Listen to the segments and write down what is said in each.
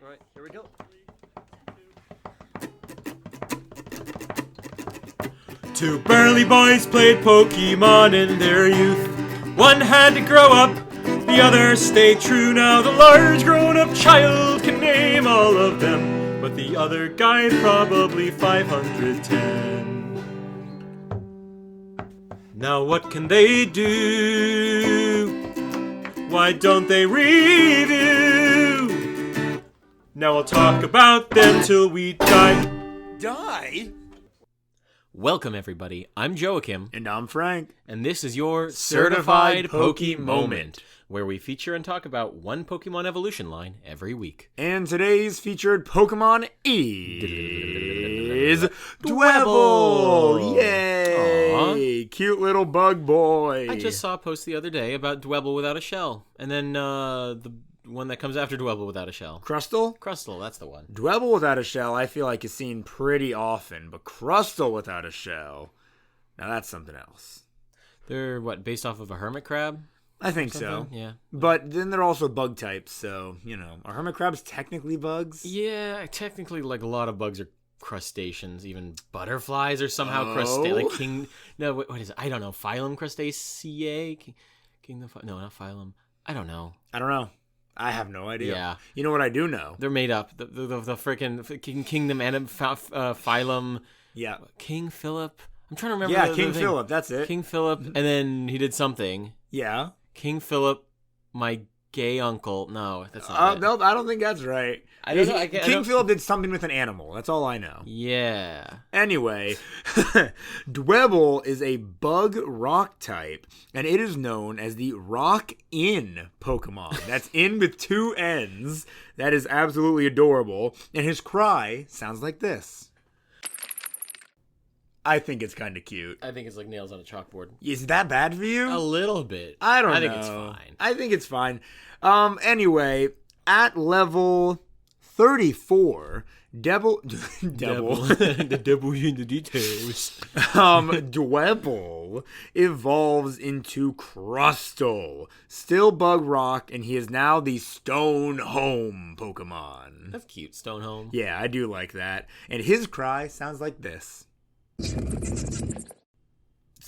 All right, here we go. Two burly boys played Pokemon in their youth. One had to grow up, the other stayed true. Now the large grown-up child can name all of them, but the other guy probably 510. Now what can they do? Why don't they review? Now I'll talk about them till we die. Die? Welcome, everybody. I'm Joachim. And I'm Frank. And this is your Certified Certified Poke Moment, where we feature and talk about one Pokemon evolution line every week. And today's featured Pokemon is Dwebble! Yay! Aww. Cute little bug boy. I just saw a post the other day about Dwebble without a shell. And then the one that comes after Dwebble without a shell. Crustle? Crustle, that's the one. Dwebble without a shell I feel like is seen pretty often, but Crustle without a shell, now that's something else. They're, based off of a hermit crab? I think so. Yeah. But then they're also bug types, so, are hermit crabs technically bugs? Yeah, technically, a lot of bugs are crustaceans. Even butterflies are somehow Oh. crustacean. What is it? I don't know. Phylum Crustaceae? No, not phylum. I don't know. I don't know. I have no idea. Yeah. You know what I do know? They're made up. The freaking kingdom and phylum. Yeah. King Philip. I'm trying to remember. Yeah, the King thing. Philip, that's it. King Philip, and then he did something. Yeah. King Philip, my gay uncle. No, that's not it. No, I don't think that's right. I don't know. King Philip did something with an animal. That's all I know. Yeah. Anyway, Dwebble is a bug rock type, and it is known as the Rock-In Pokemon. That's in with two N's. That is absolutely adorable. And his cry sounds like this. I think it's kind of cute. I think it's like nails on a chalkboard. Is that bad for you? A little bit. I don't know. I think it's fine. I think it's fine. Anyway, at level 34, Devil, The devil in the details. Dwebble evolves into Crustle, still bug rock, and he is now the Stone Home Pokemon. That's cute, Stonehome. Yeah, I do like that. And his cry sounds like this. It's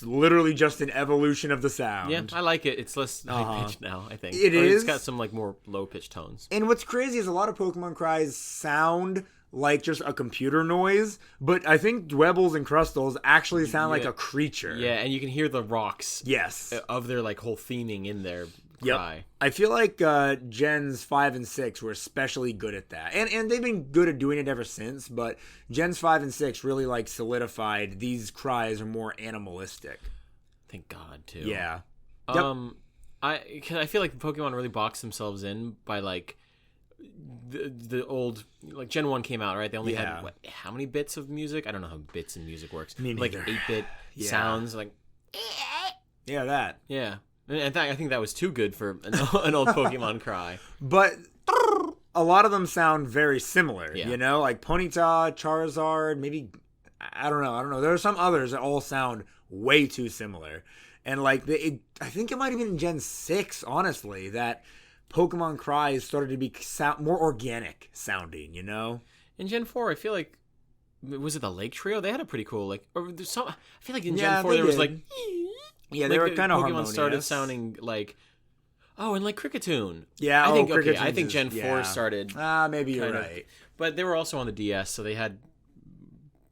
literally just an evolution of the sound. Yeah, I like it. It's less high-pitched now, I think. It Or is. It's got some more low-pitched tones. And what's crazy is a lot of Pokemon cries sound like just a computer noise, but I think Dwebbles and Crustles actually sound like a creature. Yeah, and you can hear the rocks Yes. of their whole theming in their Yep. cry. I feel like Gens 5 and 6 were especially good at that. And they've been good at doing it ever since, but Gens 5 and 6 really solidified these cries are more animalistic. Thank God, too. Yeah. I feel like Pokemon really boxed themselves in by the old Gen 1 came out, right? They only had how many bits of music? I don't know how bits in music works. Me neither. 8-bit sounds Yeah, that. yeah. In fact, I think that was too good for an old Pokemon cry. But a lot of them sound very similar, Yeah. Like Ponyta, Charizard, maybe, I don't know. There are some others that all sound way too similar. And I think it might have been in Gen 6, honestly, that Pokemon cries started to be more organic sounding, In Gen 4, I feel like, was it the Lake Trio? They had a pretty cool, I feel like in Gen 4 there was yeah, they were kind of Pokemon harmonious. started sounding like, and Kricketune. Yeah, I think Kricketune Gen 4 started. Maybe you're kind of- right. But they were also on the DS, so they had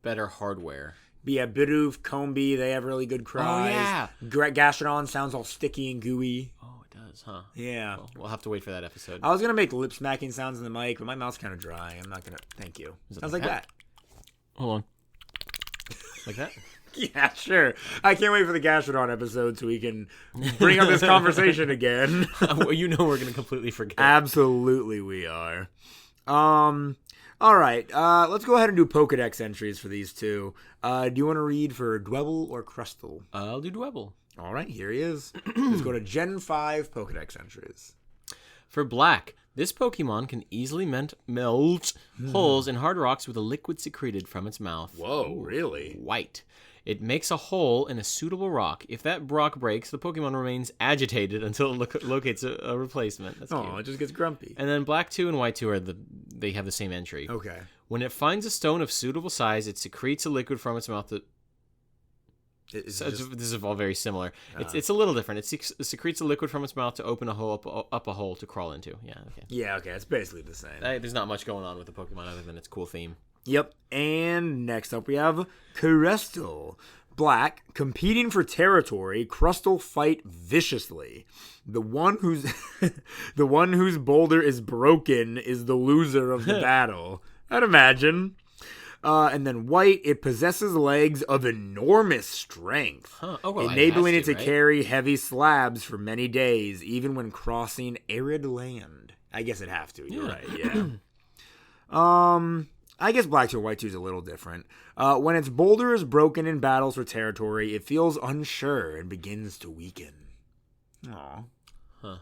better hardware. But yeah, Bidoof, Combee, they have really good cries. Oh, yeah. Gastrodon sounds all sticky and gooey. Oh, it does, huh? Yeah. Well, we'll have to wait for that episode. I was going to make lip smacking sounds in the mic, but my mouth's kind of dry. I'm not going to. Thank you. Sounds like that. Hold on. Like that? Yeah, sure. I can't wait for the Gastrodon episode so we can bring up this conversation again. Well, we're going to completely forget. Absolutely we are. All right. Let's go ahead and do Pokedex entries for these two. Do you want to read for Dwebble or Crustle? I'll do Dwebble. All right, here he is. Let's go to Gen 5 Pokedex entries. For Black, this Pokemon can easily melt holes in hard rocks with a liquid secreted from its mouth. Whoa, really? White. It makes a hole in a suitable rock. If that rock breaks, the Pokemon remains agitated until it locates a replacement. That's cute. Oh, it just gets grumpy. And then Black 2 and White 2 are the they have the same entry. Okay. When it finds a stone of suitable size, it secretes a liquid from its mouth that... Is it just- This is all very similar. It's a little different. It secretes a liquid from its mouth to open a hole up a hole to crawl into. Yeah, okay. yeah, okay. It's basically the same. There's not much going on with the Pokemon other than its cool theme. Yep. And next up we have Crustle. Black, competing for territory, Crustle fight viciously. The one whose the one whose boulder is broken is the loser of the battle. I'd imagine. And then white, it possesses legs of enormous strength, Huh. Oh, well, enabling it to right? carry heavy slabs for many days, even when crossing arid land. I guess it'd have to. You're right. Yeah. I guess Black 2 and White 2 is a little different. When its boulder is broken in battles for territory, it feels unsure and begins to weaken. Aw. Huh.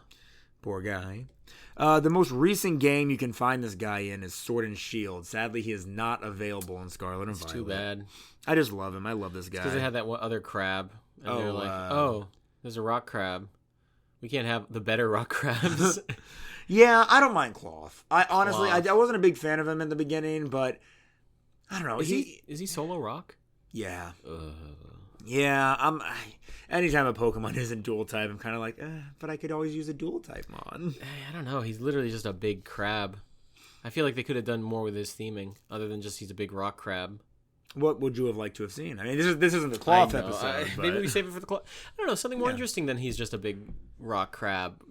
Poor guy. The most recent game you can find this guy in is Sword and Shield. Sadly, he is not available in Scarlet and Violet. Too bad. I just love him. I love this guy. Because they had that one other crab. And they're like, there's a rock crab. We can't have the better rock crabs. Yeah, I don't mind Cloth. I honestly, Cloth. I wasn't a big fan of him in the beginning, but I don't know. Is he solo rock? Yeah. Ugh. Yeah, anytime a Pokemon isn't dual type, I'm kind of like, but I could always use a dual type mon. I don't know. He's literally just a big crab. I feel like they could have done more with his theming, other than just he's a big rock crab. What would you have liked to have seen? I mean, this isn't the Cloth I know. episode. Maybe but- we save it for the cloth. I don't know. Something more interesting than he's just a big rock crab.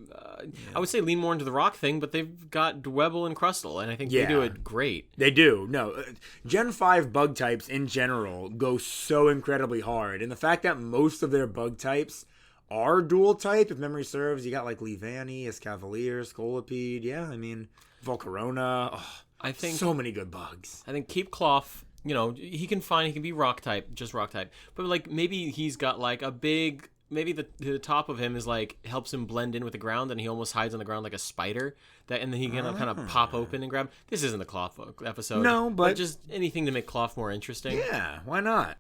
I would say lean more into the rock thing, but they've got Dwebble and Crustle, and I think they do Yeah. it great. They do. No, Gen 5 bug types in general go so incredibly hard. And the fact that most of their bug types are dual type, if memory serves, you got like Leavanny, Escavalier, Scolipede. Yeah, I mean, Volcarona. Oh, I think so many good bugs. I think keep Cloth. You know, he can be rock type, just rock type. But like maybe he's got like a big. Maybe the top of him is like helps him blend in with the ground, and he almost hides on the ground like a spider. And then he can kind of pop open and grab. This isn't the Cloth episode. No, but just anything to make Cloth more interesting. Yeah, why not?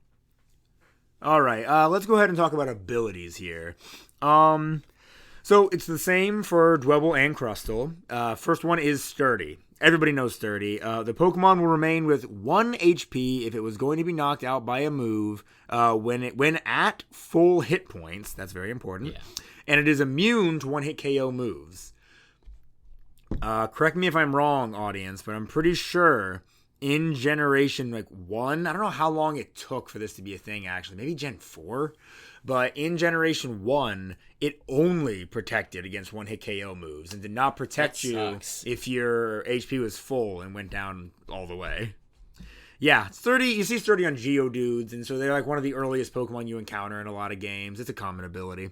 All right, let's go ahead and talk about abilities here. So it's the same for Dwebble and Crustle. First one is Sturdy. Everybody knows Sturdy. The Pokemon will remain with 1 HP if it was going to be knocked out by a move when at full hit points. That's very important. Yeah. And it is immune to one-hit KO moves. Correct me if I'm wrong, audience, but I'm pretty sure in Generation 1, I don't know how long it took for this to be a thing, actually. Maybe Gen 4? But in Generation 1, it only protected against one-hit KO moves and did not protect That you sucks. if your HP was full and went down all the way. Yeah, Sturdy, you see Sturdy on Geodudes, and so they're like one of the earliest Pokemon you encounter in a lot of games. It's a common ability.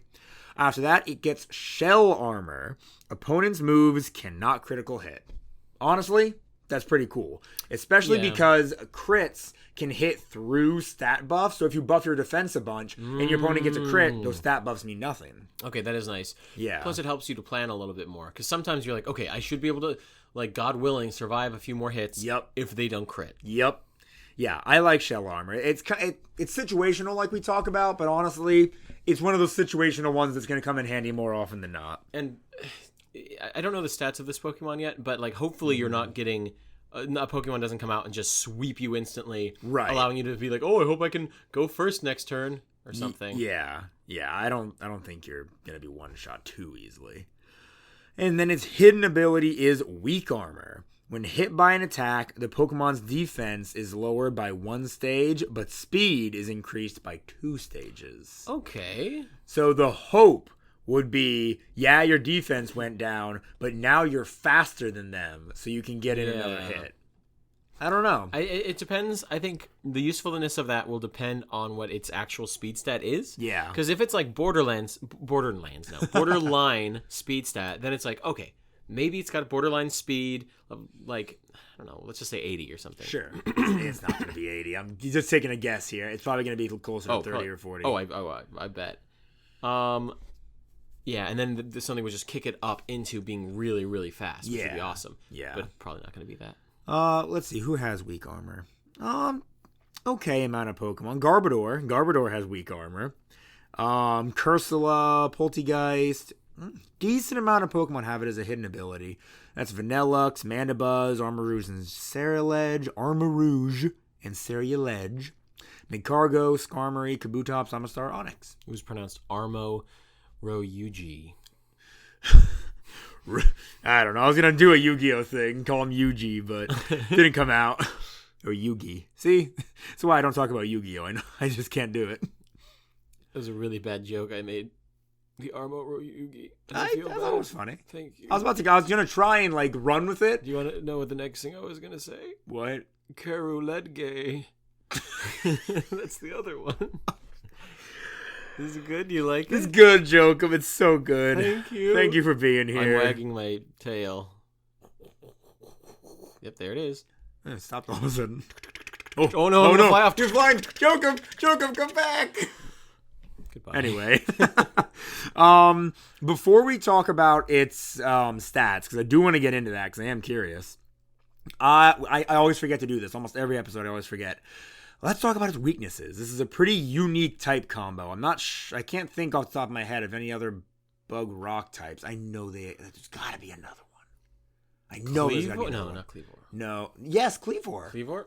After that, it gets Shell Armor. Opponents' moves cannot critical hit. Honestly, that's pretty cool. Especially Yeah. because crits can hit through stat buffs. So if you buff your defense a bunch and your opponent gets a crit, those stat buffs mean nothing. Okay, that is nice. Yeah. Plus, it helps you to plan a little bit more because sometimes you're like, okay, I should be able to, like, God willing, survive a few more hits. Yep. If they don't crit. Yep. Yeah, I like Shell Armor. It's situational like we talk about, but honestly, it's one of those situational ones that's going to come in handy more often than not. And I don't know the stats of this Pokemon yet, but like, hopefully, you're not getting. A Pokemon doesn't come out and just sweep you instantly, Right. allowing you to be like, "Oh, I hope I can go first next turn" or something. Yeah. I don't think you're gonna be one shot too easily. And then its hidden ability is Weak Armor. When hit by an attack, the Pokemon's defense is lowered by 1 stage, but speed is increased by 2 stages. Okay. So the hope would be, yeah, your defense went down, but now you're faster than them, so you can get in another hit. I don't know. It depends. I think the usefulness of that will depend on what its actual speed stat is. Yeah. Because if it's like borderline speed stat, then it's like, okay, maybe it's got borderline speed of like, I don't know, let's just say 80 or something. Sure. It's not going to be 80. I'm just taking a guess here. It's probably going to be closer to 30 probably, or 40. I bet. Yeah, and then something would just kick it up into being really, really fast, which would be awesome. Yeah. But probably not going to be that. Let's see. Who has Weak Armor? Okay amount of Pokemon. Garbodor. Garbodor has Weak Armor. Cursula, Poltegeist, Decent amount of Pokemon have it as a hidden ability. That's Vanillux, Mandibuzz, Armarouge, and Ceruledge. Magcargo, Skarmory, Kabutops, Amistar, Onix. It was pronounced Armo Royugi. I don't know. I was going to do a Yu-Gi-Oh thing, call him Yugi, but didn't come out. Or Yugi. See? That's why I don't talk about Yu-Gi-Oh. I know. I just can't do it. That was a really bad joke I made. The Armo Royugi. I thought it was funny. Thank you. I was going to try and like run with it. Do you want to know what the next thing I was going to say? What? Caruledge. That's the other one. This is good. You like It's it? good, Jokum. It's so good. Thank you. Thank you for being I'm here. wagging my tail. Yep, there it is. Stop all of a sudden. Oh no! I'm gonna fly off. You're flying. Jokum, come back. Goodbye. Anyway, before we talk about its stats, because I do want to get into that, because I am curious. I always forget to do this. Almost every episode, I always forget. Let's talk about its weaknesses. This is a pretty unique type combo. I'm not. I can't think off the top of my head of any other bug rock types. I know there's got to be another one. I know there's got to be another one. Not Cleavor. No. Yes, Cleavor. Cleavor?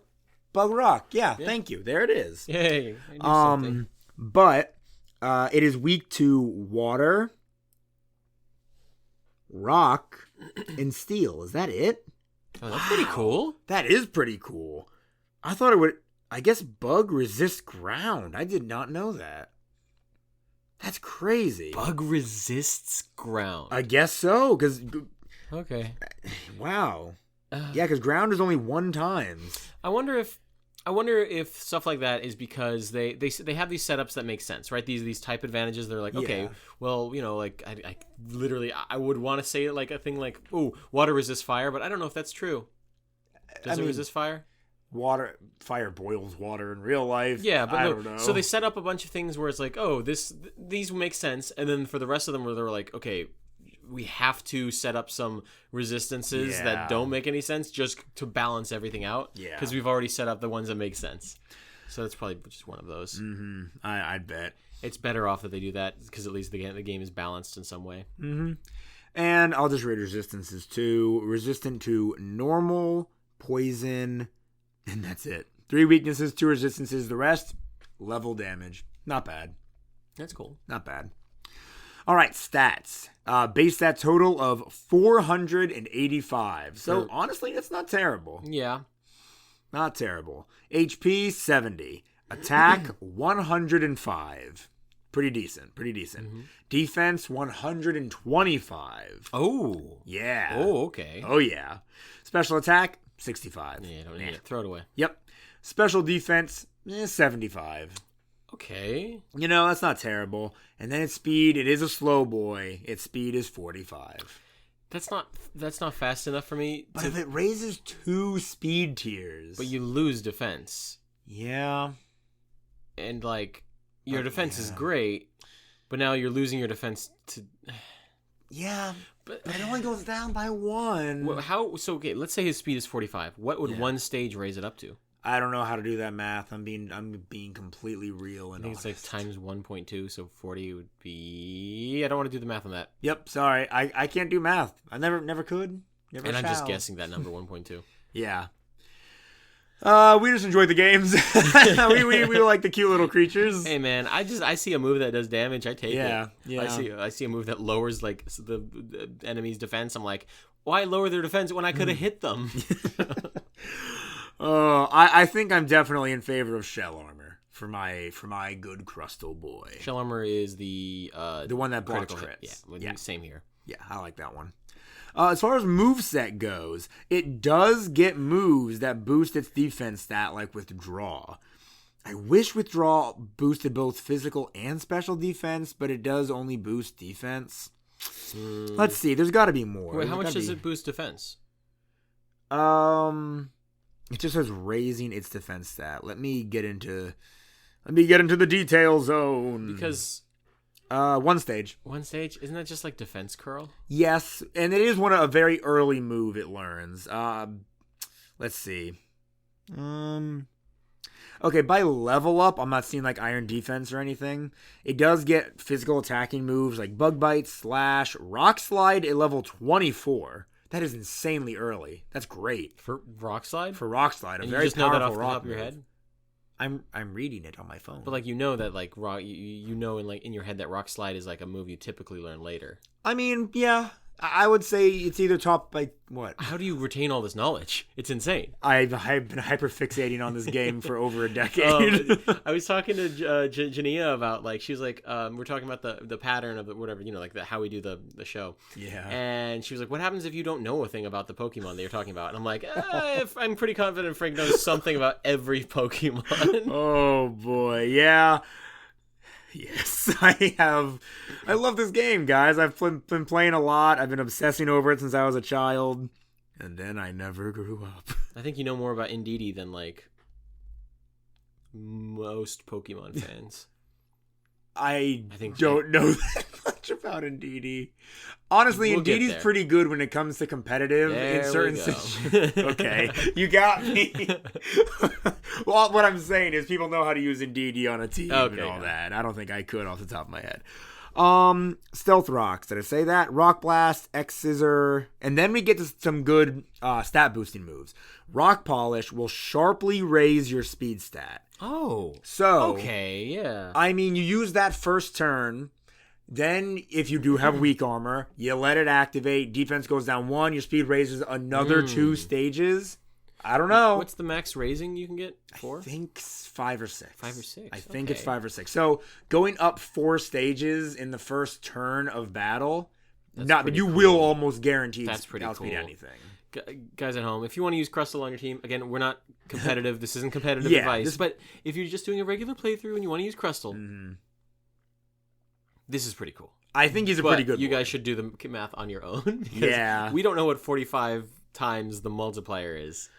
Bug rock. Yeah. Thank you. There it is. Yay! I knew something. But it is weak to water, rock, and steel. Is that it? Oh, that's pretty cool. That is pretty cool. I thought it would. I guess bug resists ground. I did not know that. That's crazy. Bug resists ground. I guess so. Because Okay. wow. Yeah, because ground is only 1 times. I wonder if stuff like that is because they have these setups that make sense, right? These type advantages. They're like, okay, Yeah. well, you know, like I literally I would want to say it like a thing like, oh, water resists fire, but I don't know if that's true. Does it resist fire? Fire boils water in real life. Yeah, but I no. don't know. So they set up a bunch of things where it's like, oh, these make sense, and then for the rest of them, where they're like, okay, we have to set up some resistances Yeah. that don't make any sense just to balance everything out. Yeah. Because we've already set up the ones that make sense. So that's probably just one of those. Mm-hmm. I'd bet. It's better off that they do that because at least the game is balanced in some way. Mm-hmm. And I'll just read resistances too. Resistant to normal, poison, and that's it. 3 weaknesses, 2 resistances. The rest, level damage. Not bad. That's cool. Not bad. All right, stats. Base stat total of 485. So honestly, that's not terrible. Yeah. Not terrible. HP 70. Attack 105. Pretty decent. Mm-hmm. Defense 125. Oh. Yeah. Oh, okay. Oh yeah. Special attack 65. Yeah, don't need it. Throw it away. Yep. Special defense 75. Okay. You know, that's not terrible. And then its speed, it is a slow boy. Its speed is 45. That's not fast enough for me. But if it raises 2 speed tiers. But you lose defense. Yeah. And like your defense is great, but now you're losing your defense to Yeah. but But it only goes down by 1. how so okay, let's say his speed is 45. What would one stage raise it up to? I don't know how to do that math. I'm being completely real and I think it's honest. like times 1.2, so 40 would be I don't want to do the math on that. Yep, sorry. I can't do math. I never could. Never And I'm just shall. guessing that number 1.2. Yeah. We just enjoyed the games. we like the cute little creatures. Hey man, I see a move that does damage, I take Yeah, it. yeah. I see a move that lowers like the enemy's defense. I'm like, why lower their defense when I could have hit them? I think I'm definitely in favor of shell armor for my good Crustle boy. Shell armor is the one that blocks critical hit. crits. Yeah, same here. Yeah, I like that one. As far as moveset goes, it does get moves that boost its defense stat, like Withdraw. I wish Withdraw boosted both physical and special defense, but it does only boost defense. Let's see. There's got to be more. Wait, how much does it boost defense? It just says raising its defense stat. Let me get into the detail zone. Because one stage. one stage, isn't that just like defense curl? Yes, and it is a very early move it learns. Let's see. Okay, by level up, I'm not seeing like Iron Defense or anything. It does get physical attacking moves like Bug Bite, Slash, Rock Slide at level 24. That is insanely early. That's great. For Rock Slide? For Rock Slide, a And very you just know powerful that off the rock top of your move. head? I'm reading it on my phone. But like you know that like rock you know in your head that Rock Slide is like a move you typically learn later. I mean, yeah, I would say it's either top by what? How do you retain all this knowledge? It's insane. I've been hyperfixating on this game for over a decade. I was talking to Jania about like she was like we're talking about the pattern of the whatever like how we do the show. Yeah. And she was like, "What happens if you don't know a thing about the Pokemon that you're talking about?" And I'm like, I'm pretty confident Frank knows something about every Pokemon. Oh boy, yeah. Yes, I have. I love this game, guys. I've been playing a lot. I've been obsessing over it since I was a child, and then I never grew up. I think you know more about Indeedee than like most Pokemon fans. I think don't know that much about Indeedee. Honestly, We'll get Indeedee's there. pretty good when it comes to competitive There in certain we go. situations. Okay, you got me. Well, what I'm saying is people know how to use Indeedee on a team and Okay, all yeah. that. I don't think I could off the top of my head. Stealth Rocks. Did I say that? Rock Blast, X Scissor, and then we get to some good stat boosting moves. Rock Polish will sharply raise your speed stat. Oh. So Okay, yeah. I mean, you use that first turn. Then, if you do have weak armor, you let it activate. Defense goes down 1. Your speed raises another 2 stages. I don't know. What's the max raising you can get? 4? I think 5 or 6. 5 or 6. I think it's okay. 5 or 6. So going up 4 stages in the first turn of battle, but pretty you cool. will almost guaranteed That's pretty outspeed cool. anything. Guys at home, if you want to use Crustle on your team, again, we're not competitive. This isn't competitive Yeah, advice. But if you're just doing a regular playthrough and you want to use Crustle, Mm-hmm. this is pretty cool. I think he's a But pretty good you boy. guys should do the math on your own. because Yeah. We don't know what 45 times the multiplier is.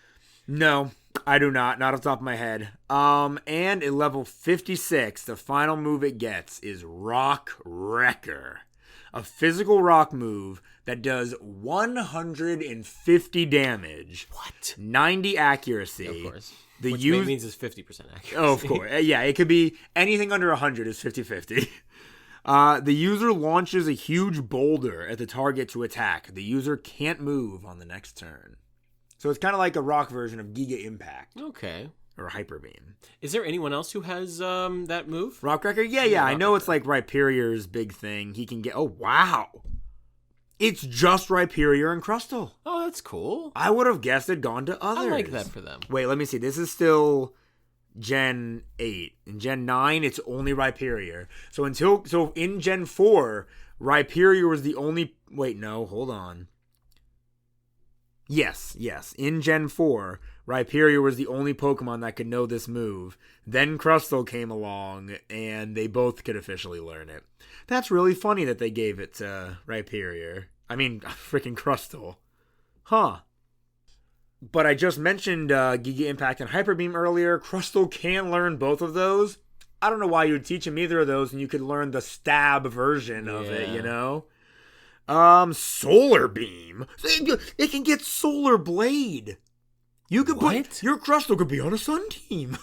No, I do not. Not off the top of my head. And at level 56, the final move it gets is Rock Wrecker. A physical rock move that does 150 damage. What? 90 accuracy. Of course. The Which use... means it's 50% accuracy. Oh, of course. Yeah, it could be anything under 100 is 50-50. The user launches a huge boulder at the target to attack. The user can't move on the next turn. So it's kind of like a rock version of Giga Impact Okay. or Hyper Beam. Is there anyone else who has that move? Rock Wrecker? Yeah. I Rock know it's like Rhyperior's big thing. He can get... Oh, wow. It's just Rhyperior and Crustle. Oh, that's cool. I would have guessed it gone to others. I like that for them. Wait, let me see. This is still Gen 8. In Gen 9, it's only Rhyperior. So in Gen 4, Rhyperior was the only... Wait, no, hold on. Yes. In Gen 4, Rhyperior was the only Pokemon that could know this move. Then Crustle came along, and they both could officially learn it. That's really funny that they gave it to Rhyperior. I mean, freaking Crustle. Huh. But I just mentioned Giga Impact and Hyper Beam earlier. Crustle can learn both of those. I don't know why you would teach him either of those, and you could learn the stab version of it, Yeah. you know? Solar Beam. It can get Solar Blade. You could What? your Crustle could be on a Sun team.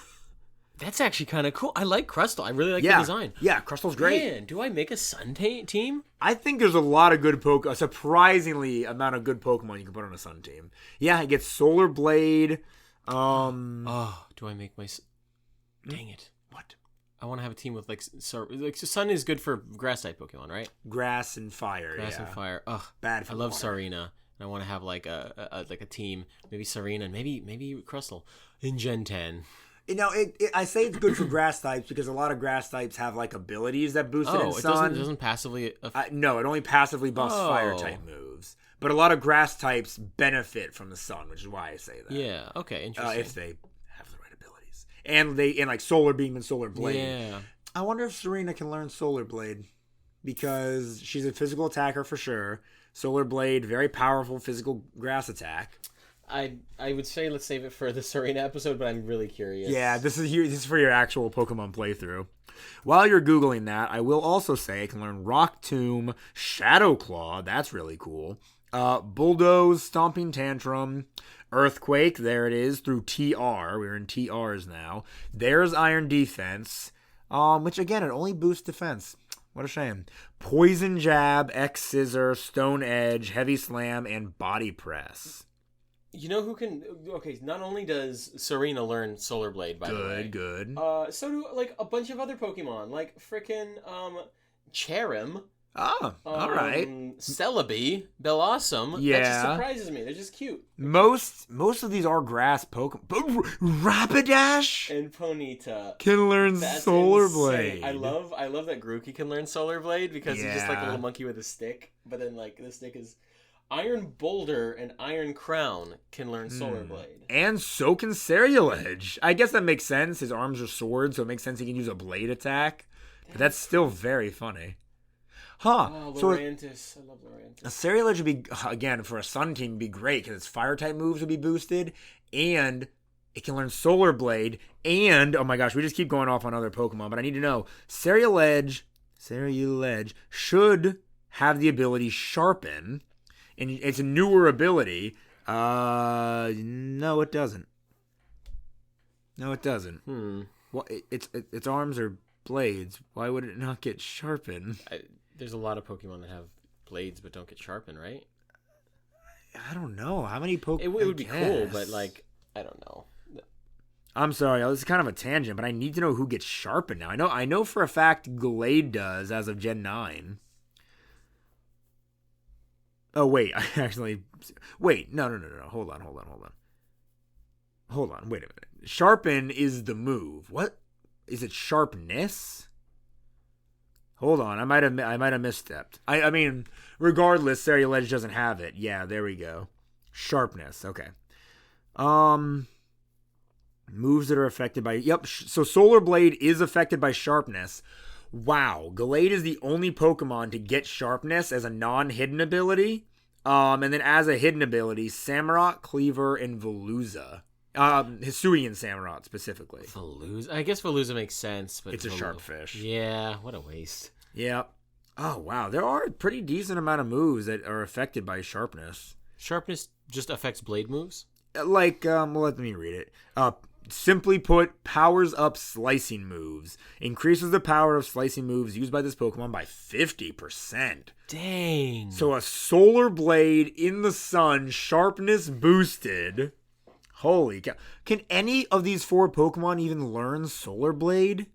That's actually kind of cool. I like Crustle. I really like the design. Yeah, Crustle's great. Man, do I make a Sun team? I think there's a lot of good a surprisingly amount of good Pokemon you can put on a Sun team. Yeah, it gets Solar Blade. Oh, do I make my... Dang it. What? I want to have a team with like Sun is good for grass type Pokemon, right? Grass and Fire. Grass yeah. and Fire. Ugh, Bad for I love water. Sarina, and I want to have like a team. Maybe Sarina, and maybe Crustle in Gen 10. You know, I say it's good for grass types because a lot of grass types have like abilities that boost it in Oh, it Sun. doesn't passively. No, it only passively buffs fire Oh. type moves. But a lot of grass types benefit from the Sun, which is why I say that. Yeah. Okay. Interesting. If they have the right abilities, and like Solar Beam and Solar Blade. Yeah. I wonder if Serena can learn Solar Blade because she's a physical attacker for sure. Solar Blade, very powerful physical grass attack. I would say let's save it for the Serena episode, but I'm really curious. Yeah, this is for your actual Pokemon playthrough. While you're Googling that, I will also say I can learn Rock Tomb, Shadow Claw, that's really cool. Bulldoze, Stomping Tantrum, Earthquake, there it is, through TR. We're in TRs now. There's Iron Defense, which again, it only boosts defense. What a shame. Poison Jab, X Scissor, Stone Edge, Heavy Slam, and Body Press. You know who can... Okay, not only does Serena learn Solar Blade, by the way. Good. So do, like, a bunch of other Pokemon. Like, frickin' Cherim. Oh, all right. Celebi, Bellossom. Yeah. That just surprises me. They're just cute. Most of these are grass Pokemon. But Rapidash And Ponyta. can learn That's Solar insane. Blade. I love that Grookey can learn Solar Blade because he's just like a Yeah. little monkey with a stick. But then like the stick is Iron Boulder and Iron Crown can learn Solar Blade. And so can Ceruledge. I guess that makes sense. His arms are swords, so it makes sense he can use a blade attack. But that's still very funny. Huh. Oh, So Lurantis. I love Lurantis. a Ceruledge would be, again, for a Sun team, be great because its fire-type moves would be boosted, and it can learn Solar Blade, and, oh my gosh, we just keep going off on other Pokemon, but I need to know, Ceruledge should have the ability Sharpen, and it's a newer ability. No, it doesn't. No, it doesn't. Well, its arms are blades. Why would it not get Sharpen? There's a lot of Pokemon that have blades but don't get sharpened, right? I don't know. How many Pokemon? It would be cool, but like, I don't know. I'm sorry, this is kind of a tangent, but I need to know who gets Sharpened now. I know for a fact Glade does as of Gen 9. Oh, wait. Wait. No. Hold on. Wait a minute. Sharpen is the move. What? Is it Sharpness? Hold on. I might have misstepped. I mean, regardless, Ceruledge doesn't have it. Yeah, there we go. Sharpness. Okay. Moves that are affected by... Yep, so Solar Blade is affected by Sharpness. Wow, Gallade is the only Pokemon to get Sharpness as a non-hidden ability. And then as a hidden ability, Samurott, Cleaver, and Veluza. Hisuian Samurott, specifically. Veluza? I guess Veluza makes sense, but... It's a sharp fish. Yeah, what a waste. Yep. Oh, wow, there are a pretty decent amount of moves that are affected by Sharpness. Sharpness just affects blade moves? Like, well, let me read it. Simply put, powers up slicing moves. Increases the power of slicing moves used by this Pokemon by 50%. Dang. So a Solar Blade in the sun, sharpness boosted. Holy cow. Can any of these 4 Pokemon even learn Solar Blade?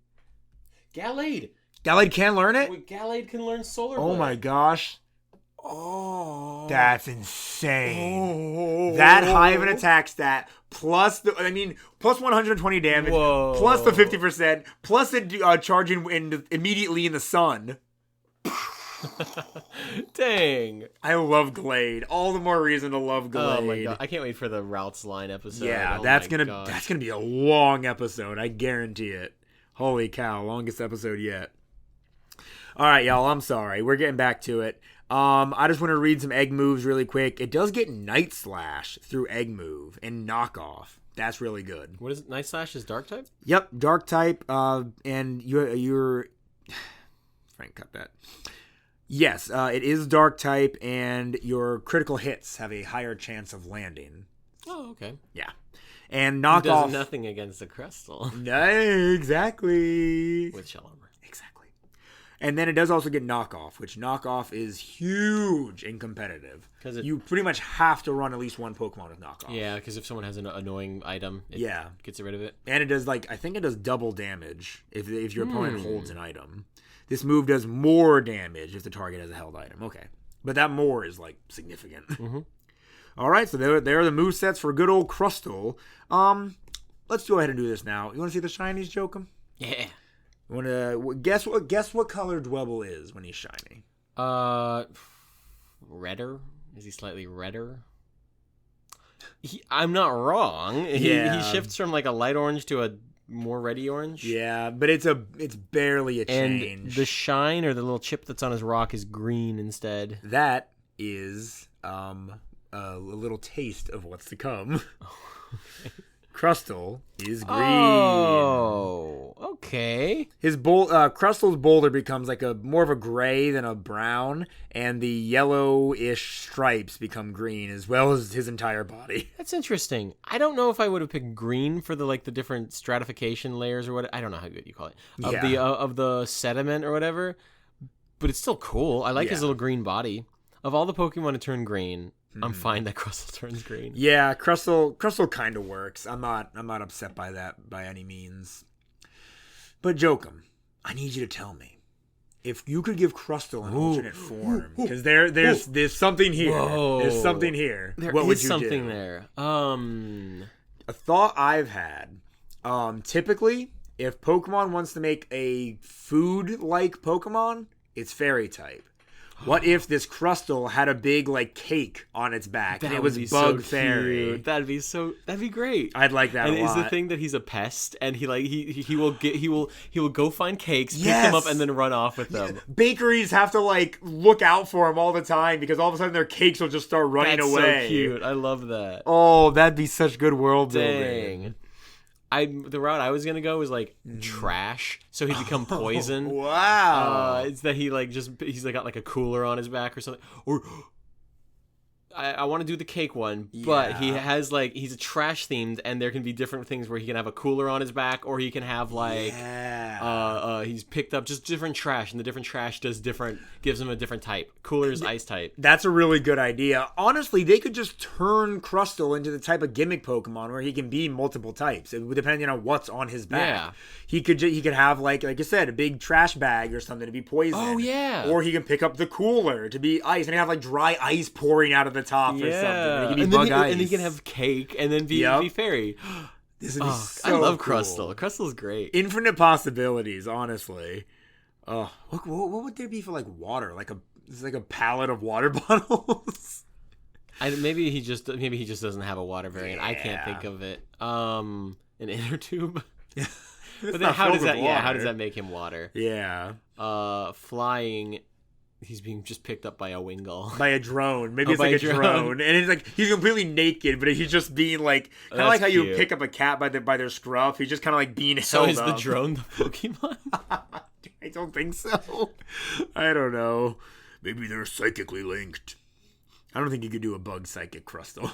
Gallade. Gallade can learn it? Wait, Gallade can learn Solar Blade. Oh my gosh. Oh. That's insane. That high of an attack stat, plus plus 120 damage, Whoa. plus the 50%, plus it charging immediately in the sun. Dang. I love Glade. All the more reason to love Glade. Oh my god. I can't wait for the Routes line episode. Yeah, Oh that's my gonna gosh. be a long episode. I guarantee it. Holy cow, longest episode yet. All right, y'all. I'm sorry. We're getting back to it. I just want to read some egg moves really quick. It does get Night Slash through egg move and knockoff. That's really good. What is it? Night Slash is dark type? Yep, dark type. And you're Frank, cut that. Yes, it is dark type, and your critical hits have a higher chance of landing. Oh, okay. Yeah, and It knockoff. does nothing against the Crystal No, exactly. with Shell Armor. Exactly. And then it does also get knockoff, which knockoff is huge and competitive. Because you pretty much have to run at least one Pokemon with knockoff. Yeah, because if someone has an annoying item, it gets rid of it. And it does, I think it does double damage if your opponent holds an item. This move does more damage if the target has a held item. Okay. But that more is, significant. Mm-hmm. All right, so there are the move sets for good old Crustle. Let's go ahead and do this now. You want to see the shinies, Jokum? Yeah. You want to guess what color Dwebble is when he's shiny? Redder? Is he slightly redder? I'm not wrong. Yeah. He shifts from a light orange to a more reddy orange. Yeah, but it's barely a change. And the shine or the little chip that's on his rock is green instead. That is a little taste of what's to come. Crustle is green. Oh, okay. His Crustle's boulder becomes like a more of a gray than a brown, and the yellowish stripes become green as well as his entire body. That's interesting. I don't know if I would have picked green for the different stratification layers or what. I don't know how good you call it of the sediment or whatever, but it's still cool. I like his little green body. Of all the Pokemon to turn green, I'm fine that Crustle turns green. Yeah, Crustle kind of works. I'm not upset by that by any means. But Jokum, I need you to tell me if you could give Crustle an alternate form, because there's something here. Whoa. There's something here. There what is would you something do? there. A thought I've had. Typically, if Pokemon wants to make a food-like Pokemon, it's Fairy type. What if this Crustle had a big cake on its back and it was Bug Fairy? That'd be great. I'd like that and a lot. is the thing that he's a pest and he will go find cakes, pick them up, and then run off with them. Bakeries have to look out for him all the time because all of a sudden their cakes will just start running That's away. so cute. I love that. Oh, that'd be such good world Dang. building. The route I was gonna go was trash, so he'd become poison. Wow. It's that he's got a cooler on his back or something. Or I want to do the cake one, but he has he's a trash themed, and there can be different things where he can have a cooler on his back, or he can have he's picked up just different trash, and the different trash gives him a different type. Cooler is ice type. That's a really good idea. Honestly, they could just turn Crustle into the type of gimmick Pokemon where he can be multiple types, depending on what's on his back. Yeah. He could have like you said, a big trash bag or something to be poison. Oh yeah. Or he can pick up the cooler to be ice, and have dry ice pouring out of the top or something. It can be bug ice. And he can have cake and then be fairy. This would be so I love cool. Crustle. Crustle's great. Infinite possibilities, honestly. What would there be for water? It's like a pallet of water bottles. Maybe he just doesn't have a water variant. I can't think of it. An inner tube. But then how does that make him water? Yeah. Flying. He's being just picked up by a Wingull. By a drone. Maybe it's a drone. And it's he's completely naked, but he's just being kind of like how you pick up a cat by their scruff. He's just kind of being held So is up. the drone the Pokemon? I don't think so. I don't know. Maybe they're psychically linked. I don't think you could do a bug psychic Crustle.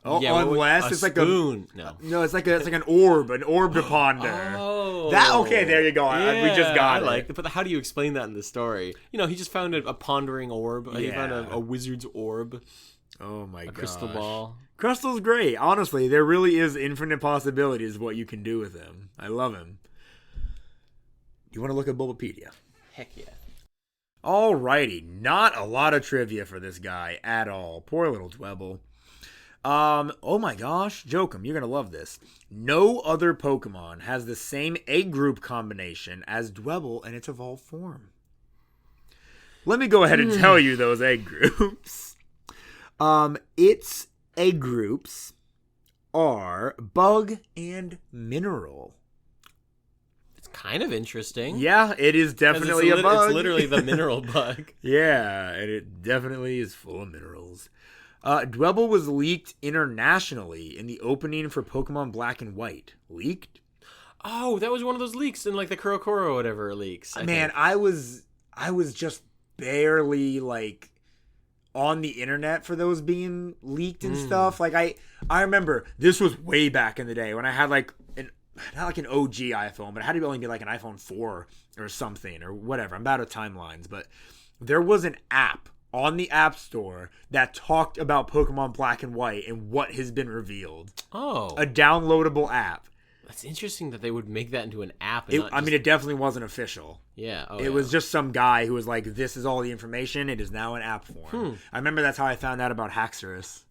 Oh, yeah, unless it's spoon. No, it's like an orb to ponder. Oh, okay, there you go. Yeah, we just got it. But how do you explain that in the story? He just found a pondering orb. Yeah. He found a wizard's orb. Oh my god, crystal ball. Crustle's great. Honestly, there really is infinite possibilities of what you can do with him. I love him. You want to look at Bulbapedia? Heck yeah. Alrighty, not a lot of trivia for this guy at all. Poor little Dwebble. Oh my gosh, Jokum, you're gonna love this. No other Pokemon has the same egg group combination as Dwebble in its evolved form. Let me go ahead and tell you those egg groups. Its egg groups are Bug and Mineral. It's kind of interesting. Yeah, it is definitely a bug. It's literally the mineral bug. Yeah, and it definitely is full of minerals. Dwebble was leaked internationally in the opening for Pokemon Black and White. Leaked? Oh, that was one of those leaks in the Kurokoro or whatever leaks. I think. I was just barely on the internet for those being leaked and stuff. I remember this was way back in the day when I had not an OG iPhone, but it had to only be an iPhone 4 or something or whatever. I'm bad at timelines, but there was an app on the App Store that talked about Pokemon Black and White and what has been revealed. Oh. A downloadable app. That's interesting that they would make that into an app. It definitely wasn't official. Yeah. It was just some guy who was like, this is all the information. It is now in app form. I remember that's how I found out about Haxorus.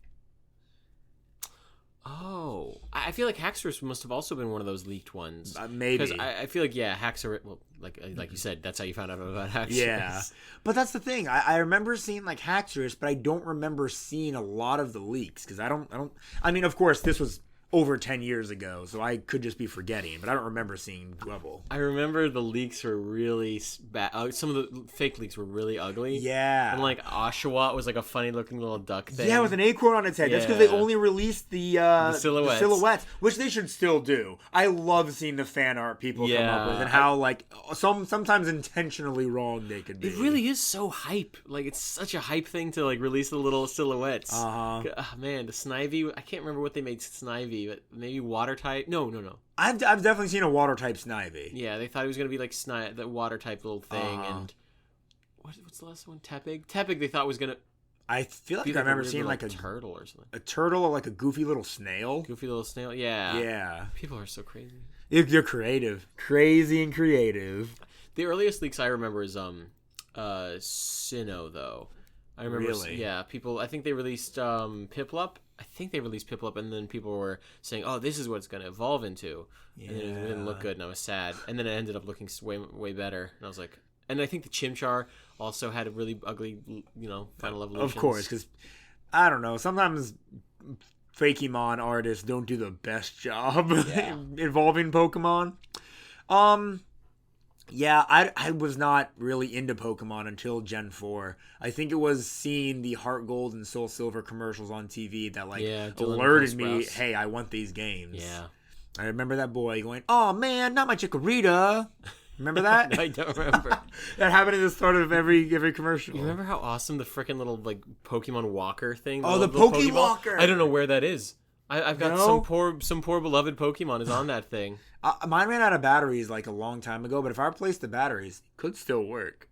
Oh, I feel like Haxorus must have also been one of those leaked ones. Maybe. Because I feel like, Haxorus, well, like you said, that's how you found out about Haxorus. Yeah. But that's the thing. I remember seeing Haxorus, but I don't remember seeing a lot of the leaks. Because I mean, of course, this was over 10 years ago, so I could just be forgetting, but I don't remember seeing Dwebble. I remember the leaks were really bad. Some of the fake leaks were really ugly. Yeah. And like Oshawott was like a funny looking little duck thing. Yeah, with an acorn on its head. That's because they only released the silhouettes, which they should still do. I love seeing the fan art people come up with and how like sometimes intentionally wrong they could be. It really is so hype. Like it's such a hype thing to like release the little silhouettes. Man, the Snivy. I can't remember what they made Snivy, but maybe water type. No. I've definitely seen a water type Snivy. Yeah, they thought it was gonna be like the water type little thing, and what's the last one? Tepig. Tepig. They thought was gonna. I feel like I remember seeing like a turtle or something. A turtle or like a goofy little snail. Goofy little snail. Yeah. Yeah. People are so crazy. They're creative, crazy and creative. The earliest leaks I remember is Sinnoh though. I remember. Really? Yeah. People. I think they released Piplup. I think they released Piplup, and then people were saying, "Oh, this is what it's going to evolve into." Yeah. And then it didn't look good, and I was sad. And then it ended up looking way better, and I was like, and I think the Chimchar also had a really ugly, final evolution. Of course, because I don't know. Sometimes Fakemon artists don't do the best job involving Pokemon. Yeah, I was not really into Pokemon until Gen 4. I think it was seeing the Heart Gold and Soul Silver commercials on TV that alerted me, hey, I want these games. Yeah. I remember that boy going, oh man, not my Chikorita. Remember that? No, I don't remember. That happened at the start of every commercial. You remember how awesome the freaking little Pokemon Walker thing? Oh, the Pokewalker! I don't know where that is. I've got some poor beloved Pokemon is on that thing. Mine ran out of batteries like a long time ago, but if I replaced the batteries, it could still work.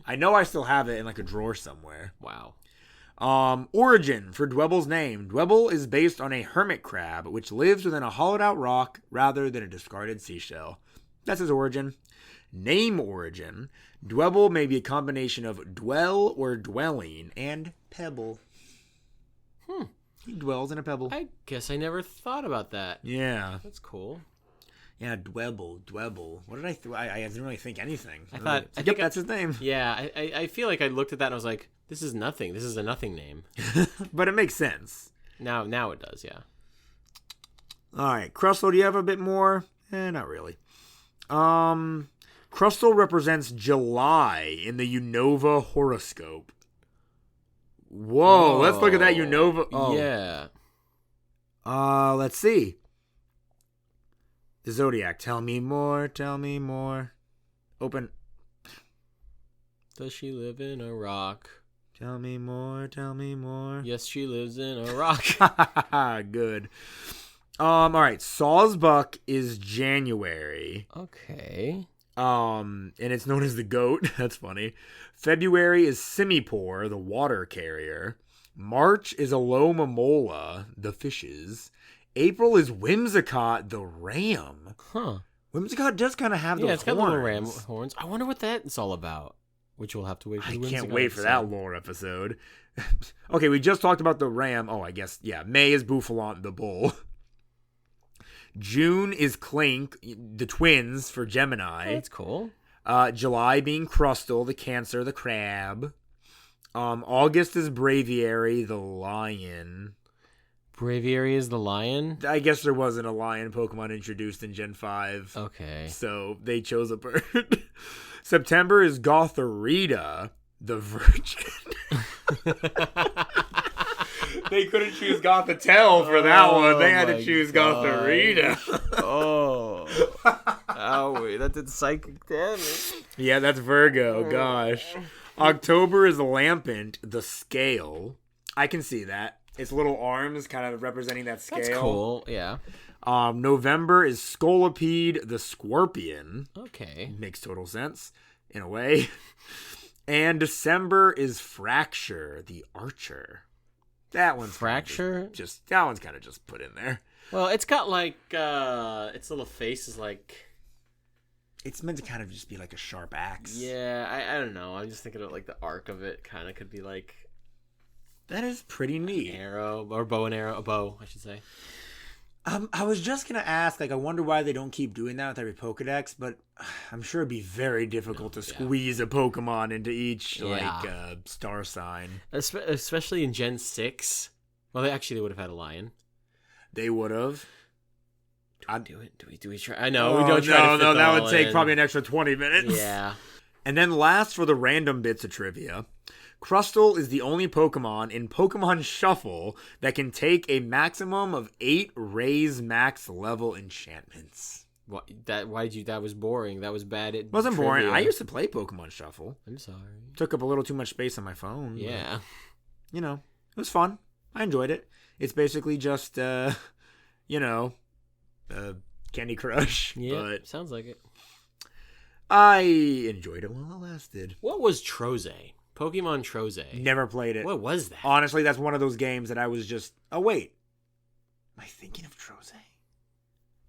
I know I still have it in like a drawer somewhere. Wow. Origin for Dwebble's name. Dwebble is based on a hermit crab, which lives within a hollowed-out rock rather than a discarded seashell. That's his origin. Name origin. Dwebble may be a combination of dwell or dwelling and pebble. He dwells in a pebble. I guess I never thought about that. Yeah. That's cool. Yeah, Dwebble. What did I didn't really think anything. I think that's his name. Yeah, I feel like I looked at that and I was like, this is nothing. This is a nothing name. But it makes sense. Now it does, yeah. All right, Crustle, do you have a bit more? Not really. Crustle represents July in the Unova horoscope. Whoa, let's look at that Unova. Oh. Yeah. Let's see. The Zodiac. Tell me more. Open. Does she live in a rock? Tell me more. Yes, she lives in a rock. Good. All right. Sawsbuck is January. Okay. And it's known as the goat. That's funny. February is Simipour, the water carrier. March is Alomomola, the fishes. April is Whimsicott, the ram. Huh. Whimsicott does kind of have those horns. Yeah, it's got little ram horns. I wonder what that's all about. Which we'll have to wait for. I can't wait for that lore episode. Okay, we just talked about the ram. Oh, I guess, yeah. May is Bouffalant, the bull. June is Clink, the twins for Gemini. Oh, that's cool. July being Crustle, the Cancer, the crab. August is Braviary, the lion. Braviary is the lion? I guess there wasn't a lion Pokemon introduced in Gen 5. Okay. So they chose a bird. September is Gothorita, the virgin. They couldn't choose Gothitelle for that one. They had to choose Gothorita. Owie, that did psychic damage. Yeah, that's Virgo. Gosh. October is Lampent, the scale. I can see that. Its little arms kind of representing that scale. That's cool, yeah. November is Scolipede, the scorpion. Okay. Makes total sense, in a way. And December is Fracture, the archer. That one's Fracture? That one's kind of just put in there. Well, it's got like its little face is like. It's meant to kind of just be like a sharp axe. Yeah, I don't know. I'm just thinking of like the arc of it. Kind of could be like. That is pretty neat. Arrow or bow and arrow, a bow, I should say. I was just gonna ask, like, I wonder why they don't keep doing that with every Pokedex, but I'm sure it'd be very difficult to squeeze a Pokemon into each star sign. Especially in Gen 6. Well, they would have had a lion. They would have. Do it? Do we try? I know we don't try to fit No, them that all would take in. probably an extra 20 minutes. Yeah. And then last for the random bits of trivia, Crustle is the only Pokemon in Pokemon Shuffle that can take a maximum of 8 Raise Max level enchantments. What, why did you? That was boring. That was bad. It Wasn't boring. I used to play Pokemon Shuffle. I'm sorry. Took up a little too much space on my phone. Yeah. But, it was fun. I enjoyed it. It's basically just, Candy Crush. Yeah. But Sounds like it. I enjoyed it while it lasted. What was Troze? Pokemon Troze. Never played it. What was that? Honestly, that's one of those games that I was just, oh, wait. Am I thinking of Troze?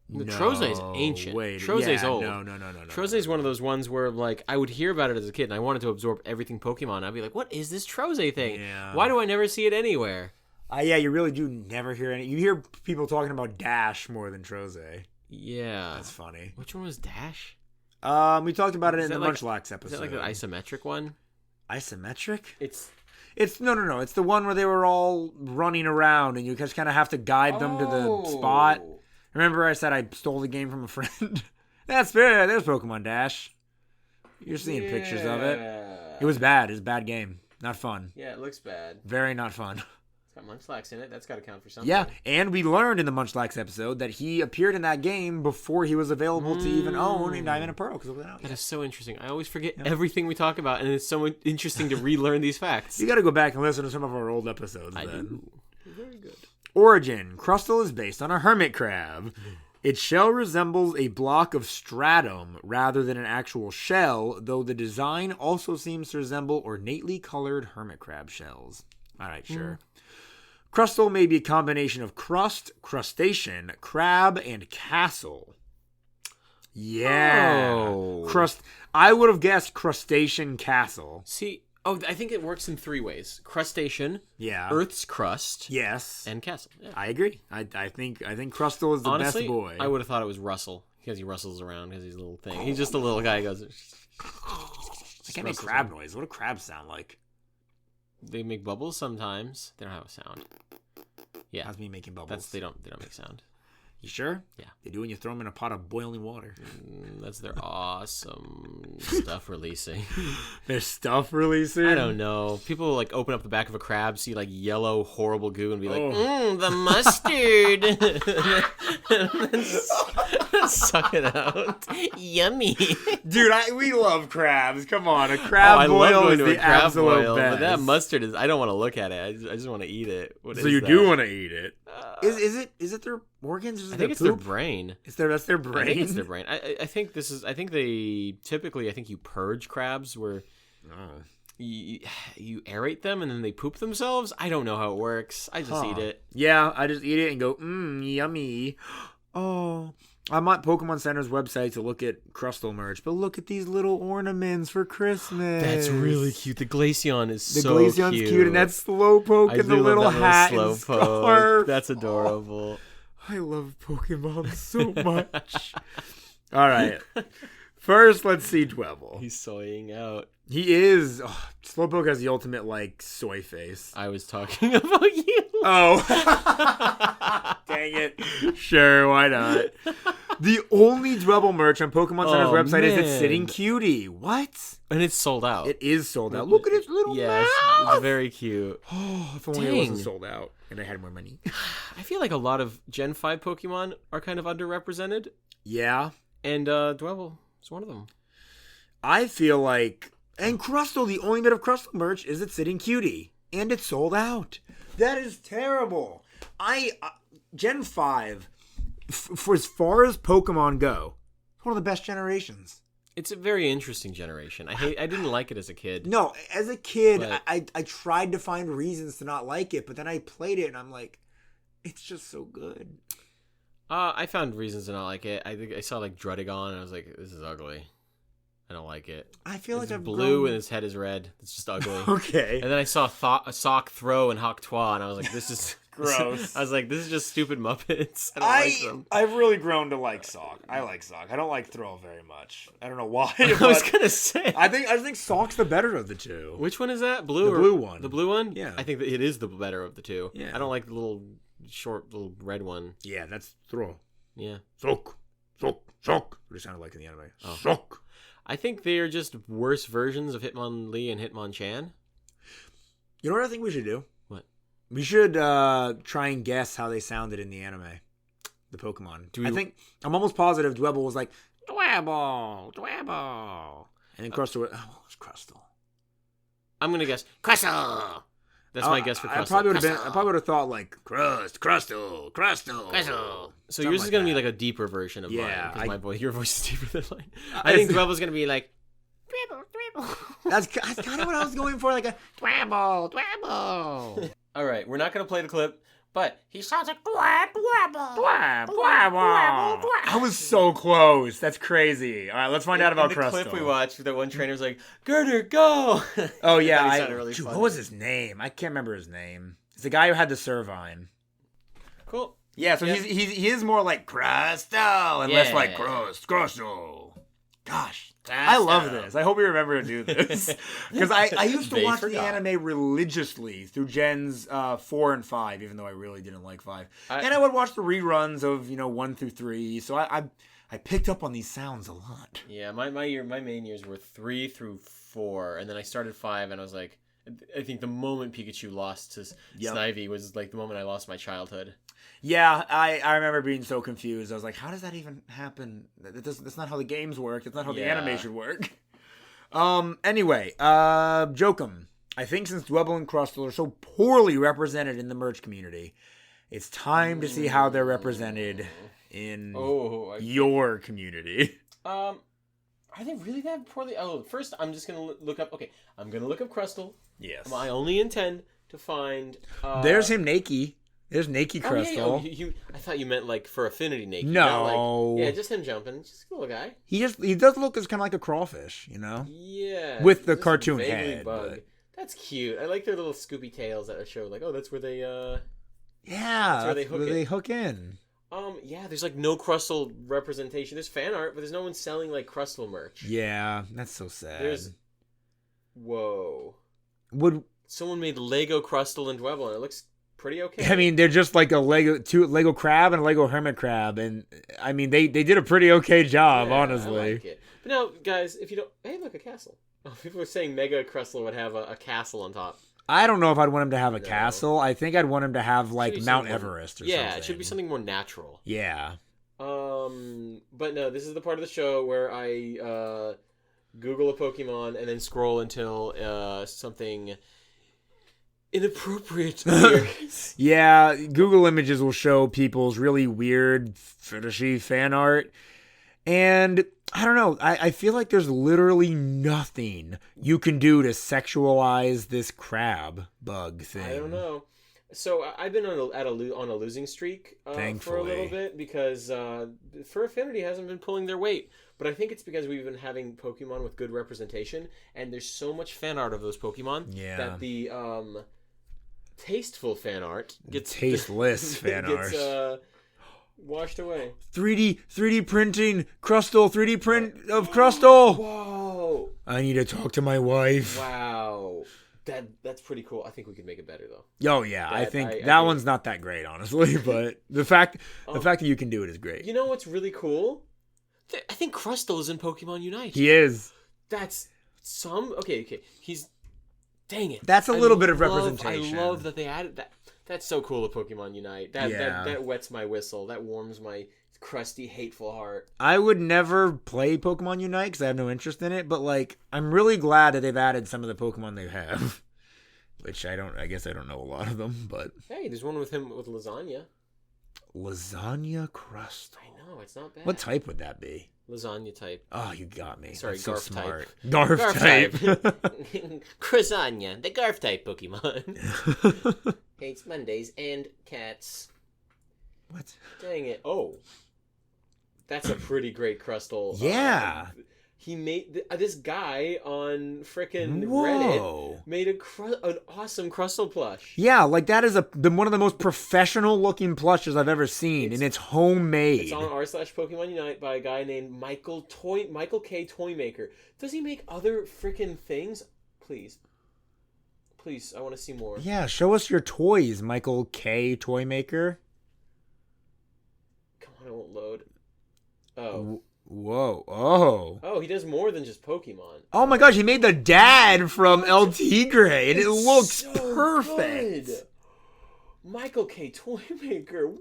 No, Troze's ancient. Wait, Troze's yeah, old. No. Troze's one of those ones where, like, I would hear about it as a kid, and I wanted to absorb everything Pokemon. I'd be like, what is this Troze thing? Yeah. Why do I never see it anywhere? Yeah, you really do never hear any. You hear people talking about Dash more than Troze. Yeah. That's funny. Which one was Dash? We talked about it Is in the that like- Munchlax episode. Is that like the isometric one? Isometric? It's No. It's the one where they were all running around and you just kind of have to guide them to the spot. Remember I said I stole the game from a friend? That's fair. There's Pokemon Dash. You're seeing pictures of it. It was bad. It was a bad game. Not fun. Yeah, it looks bad. Very not fun. It's got Munchlax in it. That's got to count for something. Yeah, and we learned in the Munchlax episode that he appeared in that game before he was available to even own in Diamond and Pearl because it wasn't out That yet. is so interesting. I always forget everything we talk about, and it's so interesting to relearn these facts. You got to go back and listen to some of our old episodes. I then. do. Very good. Origin: Crustle is based on a hermit crab. Its shell resembles a block of stratum rather than an actual shell, though the design also seems to resemble ornately colored hermit crab shells. All right, sure. Crustle may be a combination of crust, crustacean, crab, and castle. Yeah. Oh. I would have guessed crustacean castle. See, I think it works in 3 ways: crustacean, Yeah. Earth's crust, Yes. and castle. Yeah. I agree. I think Crustle is the Honestly, best boy. I would have thought it was Russell because he rustles around because he's a little thing. He's just a little guy. He goes. I can't make crab noise. What do crabs sound like? They make bubbles sometimes. They don't have a sound. Yeah, That's me making bubbles. they don't make sound. You sure? Yeah. They do when you throw them in a pot of boiling water. That's their awesome stuff releasing. Their stuff releasing? I don't know. People like open up the back of a crab, see like yellow, horrible goo, and be like, Oh. the mustard. And then suck it out. Yummy. Dude, we love crabs. Come on. A crab I love boil going is to the a crab absolute boil, best. but that mustard is. I don't want to look at it. I just want to eat it. What So is you that? do want to eat it. Is it their organs? Or is it I think their it's their poop? brain. That's their brain? I think it's their brain. I think this is. I think they typically. I think you purge crabs where Oh. you aerate them and then they poop themselves. I don't know how it works. I just eat it. Yeah, I just eat it and go, yummy. Oh, I'm on Pokemon Center's website to look at Crustle merch, but look at these little ornaments for Christmas. That's really cute. The Glaceon is The so Glaceon's cute, and that Slowpoke I and the do love little that hat and Slowpoke. scarf. That's adorable. I love Pokemon so much. All right. First, let's see Dwebble. He's soying out. He is. Oh, Slowpoke has the ultimate, like, soy face. I was talking about you. Oh. Dang it. Sure, why not? The only Dwebble merch on Pokemon Center's website is its man. Sitting Cutie. What? And it's sold out. It is sold out. Look at its little Yes, mouth. it's very cute. Oh, if only it wasn't Dang. sold out and I had more money. I feel like a lot of Gen 5 Pokemon are kind of underrepresented, Yeah. and Dwebble is one of them. I feel like, and Crustle, the only bit of Crustle merch is its Sitting Cutie, and it's sold out. That is terrible. Gen 5, for as far as Pokemon go, it's one of the best generations. It's a very interesting generation. I didn't like it as a kid. No, as a kid, But- I tried to find reasons to not like it, but then I played it and I'm like, it's just so good. I found reasons to not like it. I think I saw like Druddigon, and I was like, this is ugly. I don't like it. I feel It's like I've blue grown... and his head is red. It's just ugly. Okay. And then I saw Sock Throw and Hawk Twa, and I was like, this is Gross. I was like, this is just stupid Muppets. I don't like them. I've really grown to like Sock. I like Sock. I don't like Throw very much. I don't know why. I was but gonna say. I think Sock's the better of the two. Which one is that? Blue? The or- blue one. The blue one? Yeah. I think that it is the better of the two. Yeah. I don't like the little short, little red one. Yeah, that's Throw. Yeah. Soak. What it sounded like in the anime. Oh. Soak. I think they are just worse versions of Hitmonlee and Hitmonchan. You know what I think we should do? What? We should try and guess how they sounded in the anime. The Pokemon. I think I'm almost positive Dwebble was like Dwebble. And then Crustle what was Crustle? I'm gonna guess Crustle. That's my guess for Crustle. I probably would have thought like Crustle. So yours is gonna be like a deeper version of mine. Because your voice is deeper than mine. I think Dwebble's gonna be like Dwebble. That's kind of what I was going for, like a Dwebble. All right, we're not gonna play the clip, but he sounds like I was so close. That's crazy. All right, let's find out about in the Crustle. clip we watched, that one trainer's like, Girder, go! Oh, yeah. He sounded really funny. What was his name? I can't remember his name. It's the guy who had the Servine. Cool. Yeah, so he is more like Crustle and less like Crustle. Gosh, I love this. I hope you remember to do this. Because I used to watch the anime religiously through Gens 4 and 5, even though I really didn't like 5. And I would watch the reruns of, 1 through 3. So I picked up on these sounds a lot. Yeah, my main years were 3 through 4, and then I started 5, and I was like, I think the moment Pikachu lost to Snivy was like the moment I lost my childhood. Yeah, I remember being so confused. I was like, how does that even happen? That's not how the games work. That's not how the anime should work. Anyway, Jokum. I think since Dwebble and Crustle are so poorly represented in the merch community, it's time to see how they're represented in your community. Are they really that poorly? Oh, first I'm just gonna look up. Okay, I'm gonna look up Crustle. Yes. I only intend to find. There's him, Nakey. There's Nakey Crustle. I thought you meant like for Affinity Nakey. No. Like, just him jumping. Just a cool guy. He does look as kind of like a crawfish, Yeah. With the cartoon head. But... That's cute. I like their little Scooby tails that show. Like, that's where they. Yeah. That's where they hook in. Yeah. There's like no Crustle representation. There's fan art, but there's no one selling like Crustle merch. Yeah, that's so sad. Whoa. Would someone made Lego Crustle and Dwebble, and it looks pretty okay. I mean, they're just like a Lego crab and a Lego hermit crab, and I mean they did a pretty okay job, honestly. I like it. But now, guys, if you don't, hey, look, a castle. People were saying Mega Crustle would have a castle on top. I don't know if I'd want him to have a castle. I think I'd want him to have like Mount Everest or something. Yeah, it should be something more natural. Yeah. But no, this is the part of the show where I Google a Pokemon and then scroll until something inappropriate appears. Yeah, Google Images will show people's really weird, fetishy fan art. And I don't know, I feel like there's literally nothing you can do to sexualize this crab bug thing. I don't know. So I've been on a losing streak for a little bit because Fur Affinity hasn't been pulling their weight. But I think it's because we've been having Pokemon with good representation, and there's so much fan art of those Pokemon that the tasteful fan art gets tasteless fan art washed away. 3D printing Crustle, 3D print of Crustle. Whoa! I need to talk to my wife. Wow. That's pretty cool. I think we could make it better though. Oh yeah, I think that one's not that great, honestly. But the fact that you can do it is great. You know what's really cool? I think Crustle is in Pokemon Unite. He is. That's okay. He's dang it. That's a little bit of representation. I love that they added that. That's so cool at Pokemon Unite. That wets my whistle. That warms my crusty, hateful heart. I would never play Pokemon Unite because I have no interest in it, but like I'm really glad that they've added some of the Pokemon they have. Which I guess I don't know a lot of them, but hey, there's one with him with Lasagna. Lasagna Crustle. I know, it's not bad. What type would that be? Lasagna type. Oh, you got me. Sorry, That's so Garf smart. type. Garf type. Crusanya, the Garf type Pokemon. Hates Mondays and cats. What? Dang it. Oh. That's a pretty great Crustle. Yeah. He made this guy on frickin' Reddit made an awesome Crustle plush. Yeah, like that is one of the most professional looking plushes I've ever seen, and it's homemade. It's on r/Pokemon Unite by a guy named Michael K. Toymaker. Does he make other frickin' things? Please, I want to see more. Yeah, show us your toys, Michael K. Toymaker. Come on, It won't load. Oh. Whoa. Oh. Oh, he does more than just Pokemon. Oh my gosh, he made the dad from El Tigre, and it It's looks so perfect. good. Michael K. Toymaker.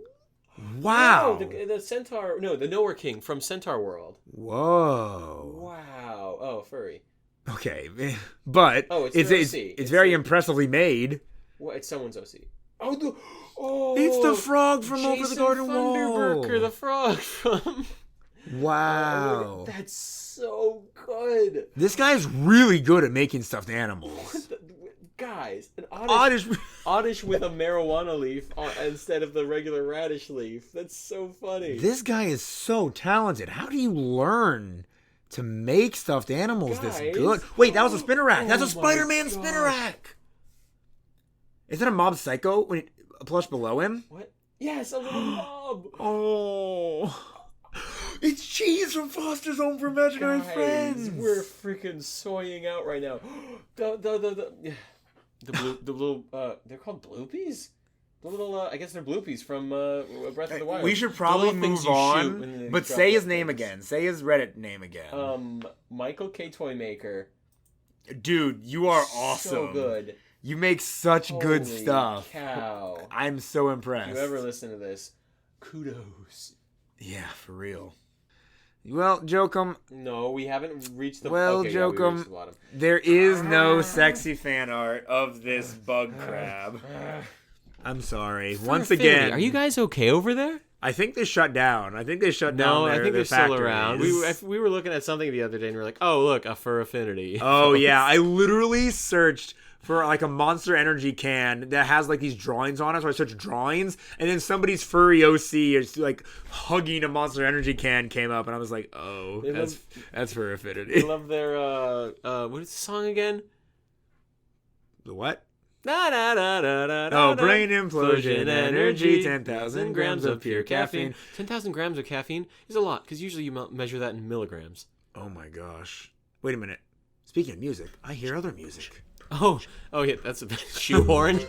Wow. The Centaur. No, the Nowhere King from Centaur World. Whoa. Wow. Oh, furry. Okay, but Oh, it's it's their it's, OC. it's It's very the- impressively made. What? It's someone's OC. Oh, It's the frog from Over the Jason Garden Thunderburker, Wall. the frog from. Wow. That's so good. This guy's really good at making stuffed animals. Guys, an Oddish. oddish with a marijuana leaf instead of the regular radish leaf. That's so funny. This guy is so talented. How do you learn to make stuffed animals this Guys. good? Wait, that was a spinner rack. That's Oh a Spider-Man my spinner gosh. rack. Is that a Mob Psycho when a plush below him? What? Yes, a little mob. Oh. It's Cheese from Foster's Home for Imaginary Guys, Friends. we're freaking soying out right now. The blue they're called bloopies. The little I guess they're bloopies from Breath of the Wild. We should The probably little things move you shoot when on, they but drop say the his name things. again. Say his Reddit name again. Michael K. Toymaker. Dude, you are awesome. So good. You make such good Holy stuff. Cow. I'm so If impressed. you ever listen to this, kudos. Yeah, for real. Well, Jokum, No, we haven't reached the. Well, okay, yeah, we Jokum, reached the bottom. there is no sexy fan art of this bug crab. I'm sorry. Once again, Are you guys okay over there? I think they shut down. I think they shut down. No, I think their they're still around. factories. We were looking at something the other day and we were like, oh, look, a Fur Affinity. Oh yeah, I literally searched for like a Monster Energy can that has like these drawings on it. So I searched drawings, and then somebody's furry OC is like hugging a Monster Energy can came up, and I was like, oh, They that's for I Affinity. love their, what is the song again? The what? Da, da, da, da, da, Oh, da, brain da. implosion energy, 10,000 grams of pure caffeine. 10,000 grams of caffeine is a lot, because usually you measure that in milligrams. Oh my gosh. Wait a minute. Speaking of music, I hear other music. Oh yeah, that's a shoehorn.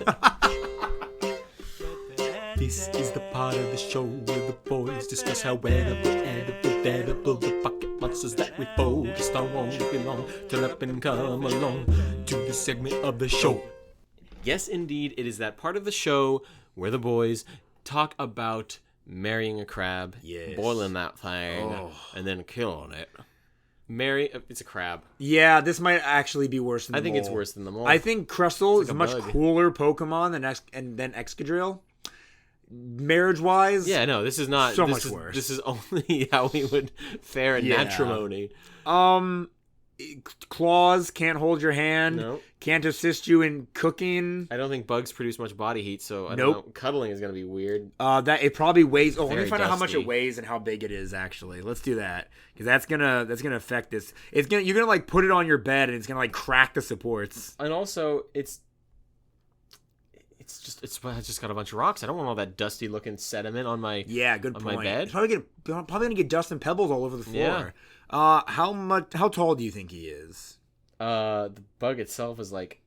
This is the part of the show where the boys discuss how edible the pocket monsters that we focused on won't belong. Turn up and come along to the segment of the show. Yes, indeed, it is that part of the show where the boys talk about marrying a crab, Yes. boiling that thing, Oh. and then killing it. It's a crab. Yeah, this might actually be worse than I the think it's mole. worse than the mole. I think Crustle is like a a much bug. cooler Pokemon than Excadrill. Marriage-wise, Yeah, no, this is not So this much is, worse. This is only how we would fare in Yeah. matrimony. Claws can't hold your hand. No. Can't assist you in cooking. I don't think bugs produce much body heat, so I don't Nope. know. Cuddling is gonna be weird. That it probably weighs. Oh, let me Very find out how much dusty. it weighs and how big it is. Actually, let's do that because that's gonna affect this. You're gonna like put it on your bed and it's gonna like crack the supports. And also, it's just got a bunch of rocks. I don't want all that dusty looking sediment on my. Yeah, good On point. my bed? It's probably gonna get dust and pebbles all over the floor. Yeah. How tall do you think he is? The bug itself is like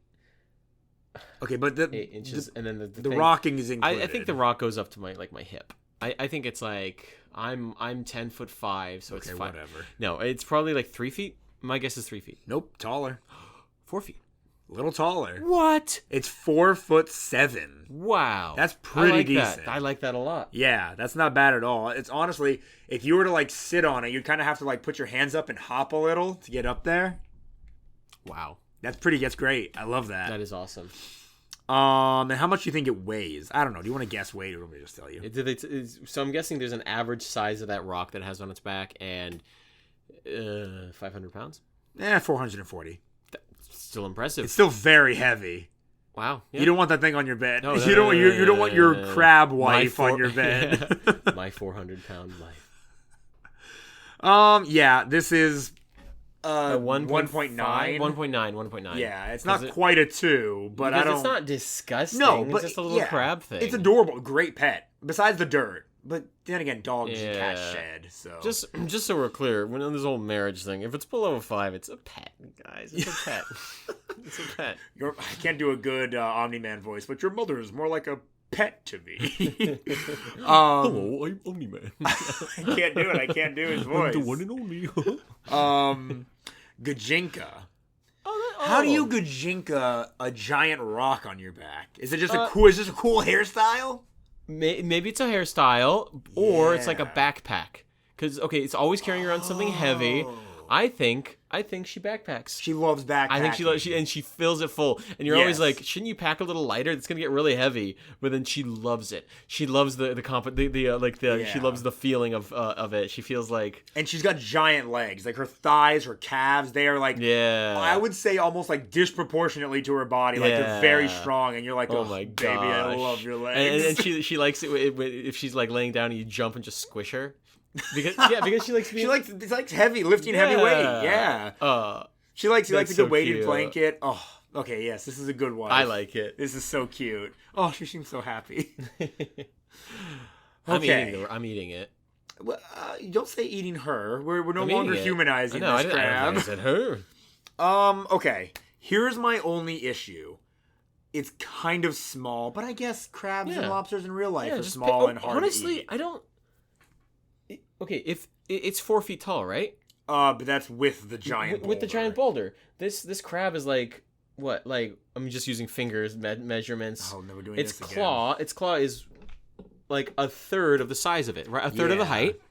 Okay, but the 8 inches, and then the the thing- rocking is included. I think the rock goes up to my hip. I think it's like I'm 10'5", so it's Okay, 5. whatever. No, it's probably like 3 feet. My guess is 3 feet. Nope, taller. 4 feet. A little taller. What? It's 4'7". Wow. That's pretty I like decent. That. I like that a lot. Yeah, that's not bad at all. It's honestly, if you were to like sit on it, you'd kind of have to like put your hands up and hop a little to get up there. Wow. That's great. I love that. That is awesome. And how much do you think it weighs? I don't know. Do you want to guess weight or want me to just tell you? So I'm guessing there's an average size of that rock that has on its back, and 500 pounds. 440. Still impressive. It's still very heavy. Wow. Yeah. You don't want that thing on your bed. No, you don't want your crab My wife on your bed. Yeah. My 400-pound life. Yeah, this is 1.9. 1.9. 1.9. Yeah, it's 'Cause not quite a 2, but I because don't. it's not disgusting. No, but it's just a little yeah, crab thing. It's adorable, great pet. Besides the dirt, but then again, dogs and cats Yeah. shed. So Just so we're clear, when on this whole marriage thing, if it's below a 5, it's a pet, guys. It's a pet. It's a pet. I can't do a good Omni-Man voice, but your mother is more like a pet to me. Hello, I'm Omni-Man. I can't do it. I can't do his voice. The one and only. Gajinka. How do you Gajinka a giant rock on your back? Is it just a cool? Is this a cool hairstyle? Maybe it's a hairstyle, or it's like a Yeah. backpack. Because it's always carrying around something heavy. I think she backpacks. She loves backpacking. I think she fills it full, and you're always Yes. like, shouldn't you pack a little lighter? It's gonna get really heavy. But then she loves it. She loves she Yeah. loves the feeling of it. She feels like And she's got giant legs, like her thighs, her calves. They are like, I would say almost like disproportionately to her body. Like they're very Yeah. strong, and you're like, oh my baby, I gosh. love your legs. And she likes it if she's like laying down and you jump and just squish her. Because she likes being she likes heavy lifting heavy weight. Yeah. She likes a That's good so weighted cute. blanket. Oh, okay, yes, this is a good one. I like it. This is so cute. Oh, she seems so happy. I'm Okay. eating it. Well, you don't say eating her. We're no I'm longer eating it. humanizing I this didn't- I don't crab. think I said her. Okay. Here's my only issue. It's kind of small, but I guess crabs and Yeah. lobsters in real life are just small and hard honestly, to eat. I don't. Okay, if it's 4 feet tall, right? But that's with the giant With the boulder. giant boulder. This crab is like what? Like I'm just using fingers measurements. Oh, no, we're doing Its this again. claw. Its claw is like a third of the size of it. Right, a third of the Yeah. height.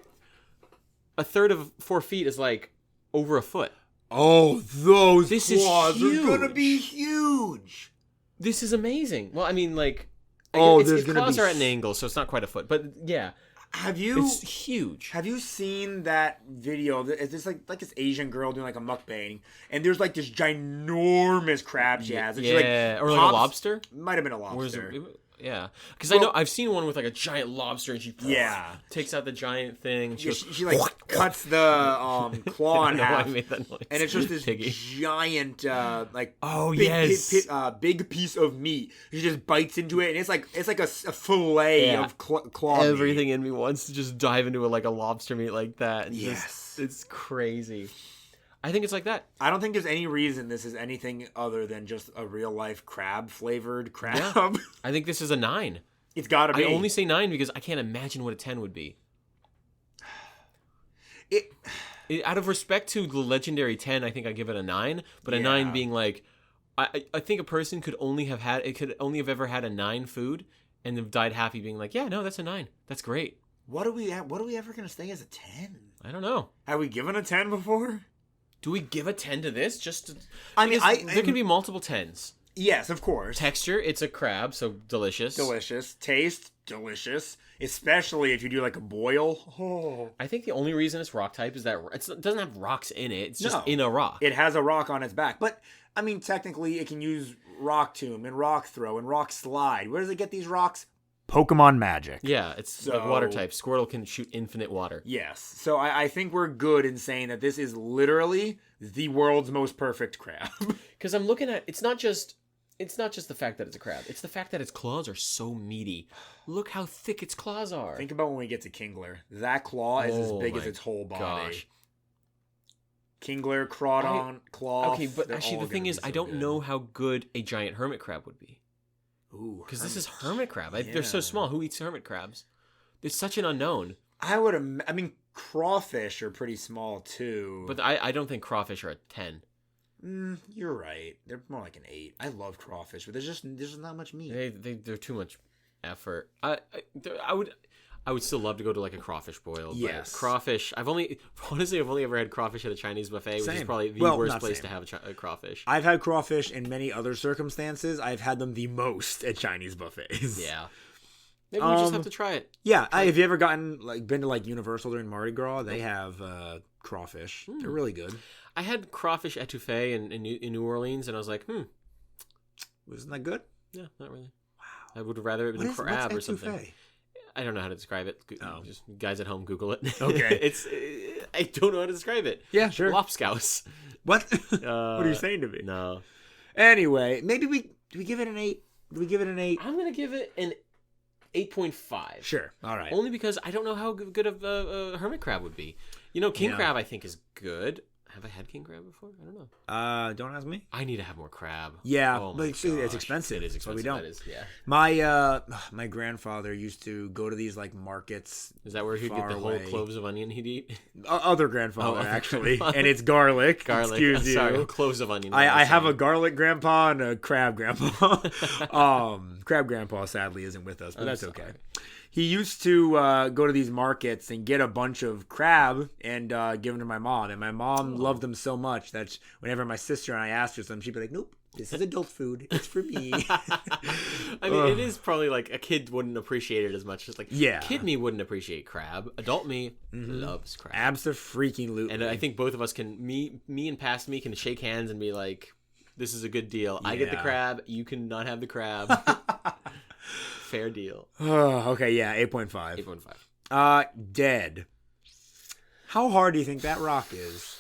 A third of 4 feet is like over a foot. Oh, those This is claws are gonna huge. be huge. This is amazing. Well, I mean, like, Oh, its there's gonna claws be are at an angle, so it's not quite a foot. But yeah, Have you it's huge. have you seen that video? It's like this Asian girl doing like a mukbang, and there's like this ginormous crab she has. And she, Yeah, or like a pops- lobster. Might have been a Or is lobster. it, yeah, because I know I've seen one with like a giant lobster, and she Yeah. takes out the giant thing. And she Yeah, goes, she like cuts the claw I in know why I half, made that noise. and it's just this Piggy. giant like Oh, big, yes. big piece of meat. She just bites into it, and it's like a fillet Yeah. of claw. meat. Everything in me wants to just dive into like a lobster meat like that. And Yes. it's crazy. I think it's like that. I don't think there's any reason this is anything other than just a real life crab flavored crab. I think this is a 9. It's got to be. I only say 9 because I can't imagine what a 10 would be. Out of respect to the legendary 10, I think I give it a 9. But a 9 Yeah. being like, I think a person could only have ever had a 9 food and have died happy, being like, yeah, no, that's a 9. That's great. What are we ever gonna say as a 10? I don't know. Have we given a 10 before? Do we give a 10 to this? I mean, Because there can be multiple 10s. Yes, of course. Texture, it's a crab, so delicious. Delicious. Taste, delicious. Especially if you do like a boil. Oh. I think the only reason it's rock type is that it doesn't have rocks in it. It's just No. in a rock. It has a rock on its back. But, I mean, technically it can use rock tomb and rock throw and rock slide. Where does it get these rocks? Pokemon magic. Yeah, it's like water So- type. Squirtle can shoot infinite water. Yes. So I think we're good in saying that this is literally the world's most perfect crab. Because I'm looking at it's not just the fact that it's a crab. It's the fact that its claws are so meaty. Look how thick its claws are. Think about when we get to Kingler. That claw is as Oh big as my its whole body. gosh. Kingler, Crawdon, Claw. Okay, but actually the thing is, I don't know how good a giant hermit crab would be. Ooh, Because this is hermit crab. They're so Yeah. small. Who eats hermit crabs? It's such an unknown. I mean, crawfish are pretty small too. But I don't think crawfish are a 10. You're right. They're more like an 8. I love crawfish, but there's just not much meat. They're too much effort. I would still love to go to like a crawfish boil. Yes. But crawfish. I've only ever had crawfish at a Chinese buffet, which is Same. probably the Well, worst not place same. to have a crawfish. I've had crawfish in many other circumstances. I've had them the most at Chinese buffets. Yeah. Maybe we just have to try it. Yeah. Have you ever been to like Universal during Mardi Gras? They have crawfish. They're really good. I had crawfish etouffee in New Orleans, and I was like, Wasn't that good? yeah, not really. Wow. I would rather it been What's crab or something. etouffee? I don't know how to describe it. Just guys at home, Google it. Okay. I don't know how to describe it. Yeah, sure. Lopscouse. What? What are you saying to me? No. Anyway, maybe do we give it an 8? Do we give it an 8? I'm gonna give it an 8.5. Sure. All right. Only because I don't know how good of a hermit crab would be. You know, king Yeah. crab I think is good. Have I had king crab before? I don't know. Don't ask me. I need to have more crab. Yeah, Oh but my it's gosh. expensive. It is so expensive. we don't. That is, yeah. My grandfather used to go to these like markets. Is that where he'd get far the whole away. cloves of onion he'd eat? Other grandfather other actually, grandfather. and it's garlic. Garlic. Excuse you. Sorry, cloves of onion. I have a garlic grandpa and a crab grandpa. Crab grandpa sadly isn't with us, but that's sorry. okay. He used to go to these markets and get a bunch of crab and give them to my mom. And my mom loved them so much that whenever my sister and I asked her something, she'd be like, "Nope, this is adult food. It's for me." I mean, it is probably like a kid wouldn't appreciate it as much as like Yeah. kid me wouldn't appreciate crab. Adult me loves crab. Abso-freaking-lutely. And I think both of us can me and past me can shake hands and be like, "This is a good deal. I get the Yeah. crab. You can not have the crab. Fair deal." Okay, yeah, 8.5. 8.5. Dead. How hard do you think that rock is?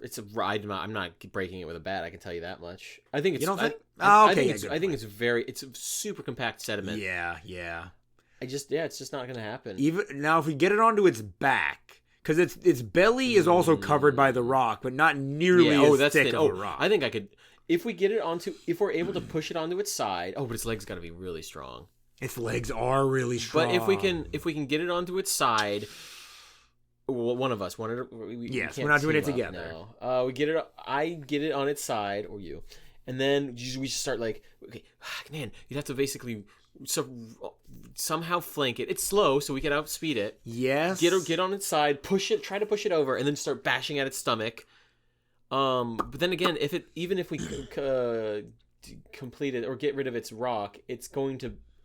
It's a ride. I'm not breaking it with a bat. I can tell you that much. I think it's. You don't think? I Okay, think yeah, it's. good I think point. it's very. It's a super compact sediment. Yeah. It's just not gonna happen. Even now, if we get it onto its back, because its belly is also covered by the rock, but not nearly as thick of a rock. I think I could. If we're able to push it onto its side. Oh, but its legs got to be really strong. Its legs are really strong. But if we can get it onto its side, one of us, we Yes, can't we're not doing it team up, together. No. We get it. I get it on its side, or you, and then we just start like, okay, man, you'd have to basically somehow flank it. It's slow, so we can outspeed it. Yes. Get on its side, try to push it over, and then start bashing at its stomach. But then again, if we complete it or get rid of its rock, it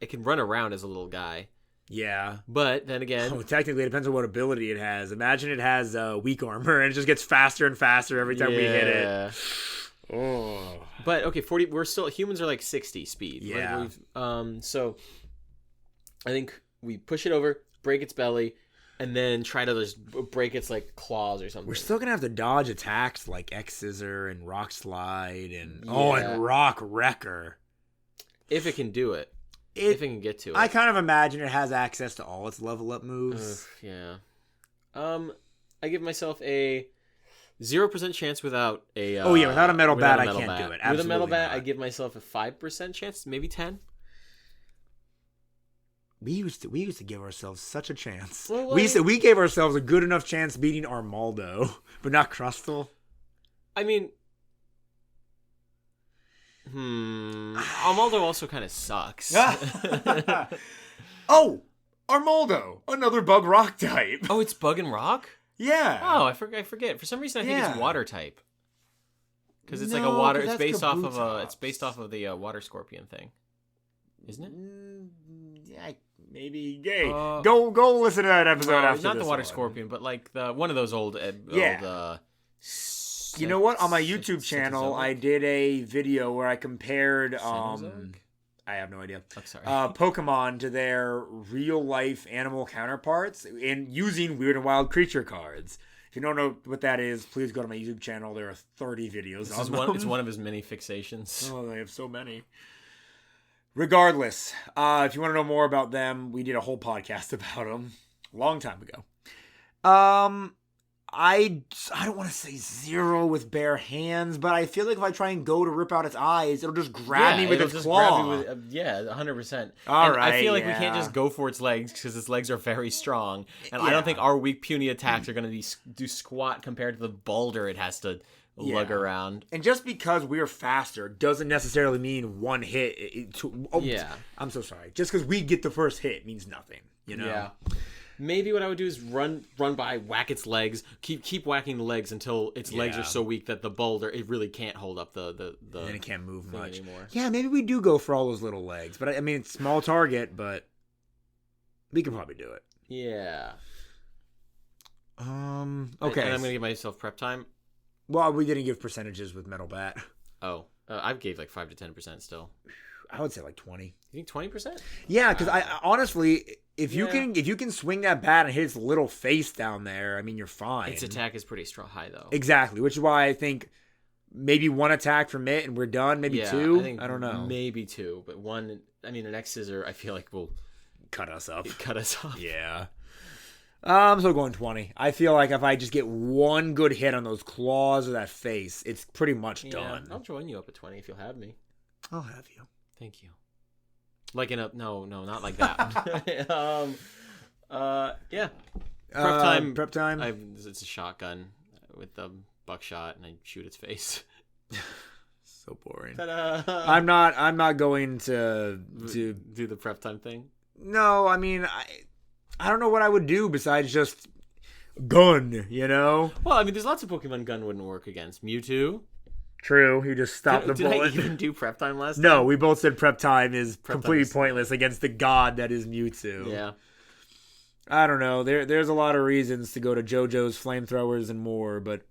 can run around as a little guy. Yeah. But then again, Technically, it depends on what ability it has. Imagine it has weak armor and it just gets faster and faster every time we hit it. Oh. But okay, 40. Humans are like 60 speed. Yeah. So I think we push it over, break its belly, and then try to just break its like claws or something. We're still gonna have to dodge attacks like X Scissor and Rock Slide and Yeah. and Rock Wrecker. if it can do it. If it can get to it. I kind of imagine it has access to all its level up moves. Yeah. I give myself a 0% chance without a. Without a metal bat, I metal can't bat. do it. With a Absolutely metal bat, not. I give myself a 5% chance, maybe 10. We used to give ourselves such a chance. Well, we gave ourselves a good enough chance beating Armaldo, but not Crustal. I mean, Armaldo also kind of sucks. Oh, Armaldo, another bug rock type. Oh, it's bug and rock? Yeah. Oh, I forget. For some reason, I think Yeah. it's water type. Because it's like No, a water. 'cause It's that's based off of Kabutops. It's based off of the water scorpion thing, isn't it? Yeah, maybe. Hey, Uh, go listen to that episode Well, after not the this water one. scorpion, but like the one of those old. Yeah. You know what? On my YouTube channel, I did a video where I compared. Cenozoic? I have no idea. I'm sorry. Pokemon to their real life animal counterparts in using Weird and Wild creature cards. If you don't know what that is, please go to my YouTube channel. There are 30 videos This on is them. it's one of his many fixations. Oh, they have so many. Regardless, if you want to know more about them, we did a whole podcast about them a long time ago. I don't want to say zero with bare hands, but I feel like if I try and go to rip out its eyes, it'll just grab me with it'll its just claw. grab you with, 100%. All And I right, feel like we can't yeah. just go for its legs because its legs are very strong, and I Yeah. don't think our weak puny attacks are going to do squat compared to the boulder it has to lug Yeah. around. And just because we're faster doesn't necessarily mean one hit. Yeah. I'm so sorry. Just because we get the first hit means nothing. You know. Yeah. Maybe what I would do is run by, whack its legs, keep whacking the legs until its legs Yeah. are so weak that the boulder it really can't hold up the And then it can't move thing much. anymore. Yeah, maybe we do go for all those little legs, but I mean it's small target, but we could probably do it. Yeah. Okay. And I'm gonna give myself prep time. Well, we didn't give percentages with Metal Bat. Oh, I gave like 5 to 10% still. I would say like 20. You think 20%? Yeah, because I honestly, if you Yeah. can swing that bat and hit its little face down there, I mean you're fine. Its attack is pretty strong, high though. Exactly, which is why I think maybe one attack from it and we're done. Maybe two. I don't know. Maybe 2, but one. I mean, an X scissor. I feel like will Cut us up. cut us off. Yeah. I'm still going 20. I feel like if I just get one good hit on those claws or that face, it's pretty much done. I'll join you up at 20 if you'll have me. I'll have you. Thank you. Like in a no, not like that. Yeah. Prep time. Prep time. It's a shotgun with the buckshot, and I shoot its face. So boring. Ta-da! I'm not going to do the prep time thing. No, I mean I don't know what I would do besides just gun, you know? Well, I mean, there's lots of Pokemon gun wouldn't work against. Mewtwo. True, you just stop the Did I bullet. even do prep time last time? No, we both said prep time is completely is- pointless against the god that is Mewtwo. Yeah. I don't know. There's a lot of reasons to go to JoJo's flamethrowers and more, but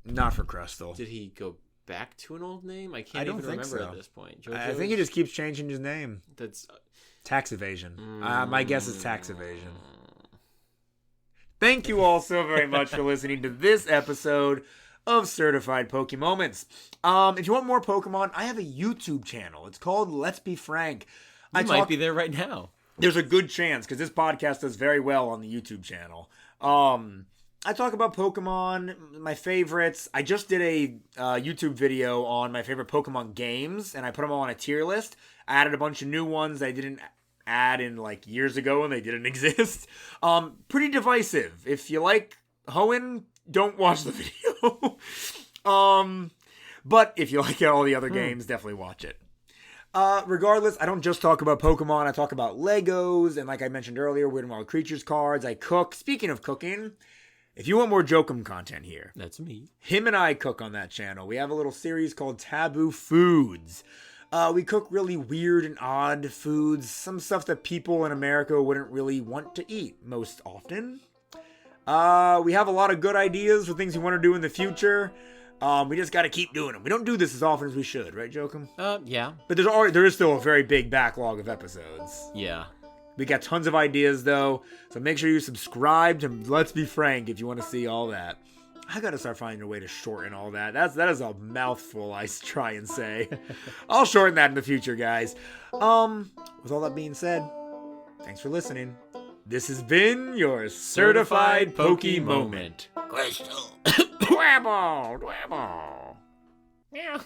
not for Crystal. Did he go back to an old name? I can't I don't even think remember so. at this point. I think he just keeps changing his name. That's Tax evasion. My guess is tax evasion. Thank you all so very much for listening to this episode of Certified Pokemoments. If you want more Pokemon, I have a YouTube channel. It's called Let's Be Frank. I might be there right now. There's a good chance because this podcast does very well on the YouTube channel. I talk about Pokemon, my favorites. I just did a YouTube video on my favorite Pokemon games, and I put them all on a tier list. I added a bunch of new ones I didn't add in like years ago when they didn't exist. Pretty divisive. If you like Hoenn, don't watch the video. But if you like all the other games, definitely watch it. Regardless, I don't just talk about Pokemon. I talk about Legos, and like I mentioned earlier, Weird and Wild Creatures cards. I cook. Speaking of cooking, if you want more Jokum content here, That's me. him and I cook on that channel. We have a little series called Taboo Foods. We cook really weird and odd foods, some stuff that people in America wouldn't really want to eat most often. We have a lot of good ideas for things we want to do in the future. We just got to keep doing them. We don't do this as often as we should, right, Jokum? Yeah. But there is still a very big backlog of episodes. Yeah. We got tons of ideas, though, so make sure you subscribe to Let's Be Frank if you want to see all that. I gotta start finding a way to shorten all that. That is a mouthful, I try and say. I'll shorten that in the future, guys. With all that being said, thanks for listening. This has been your Certified Pokemon. Crystal. Dwabble, dwabble. Yeah.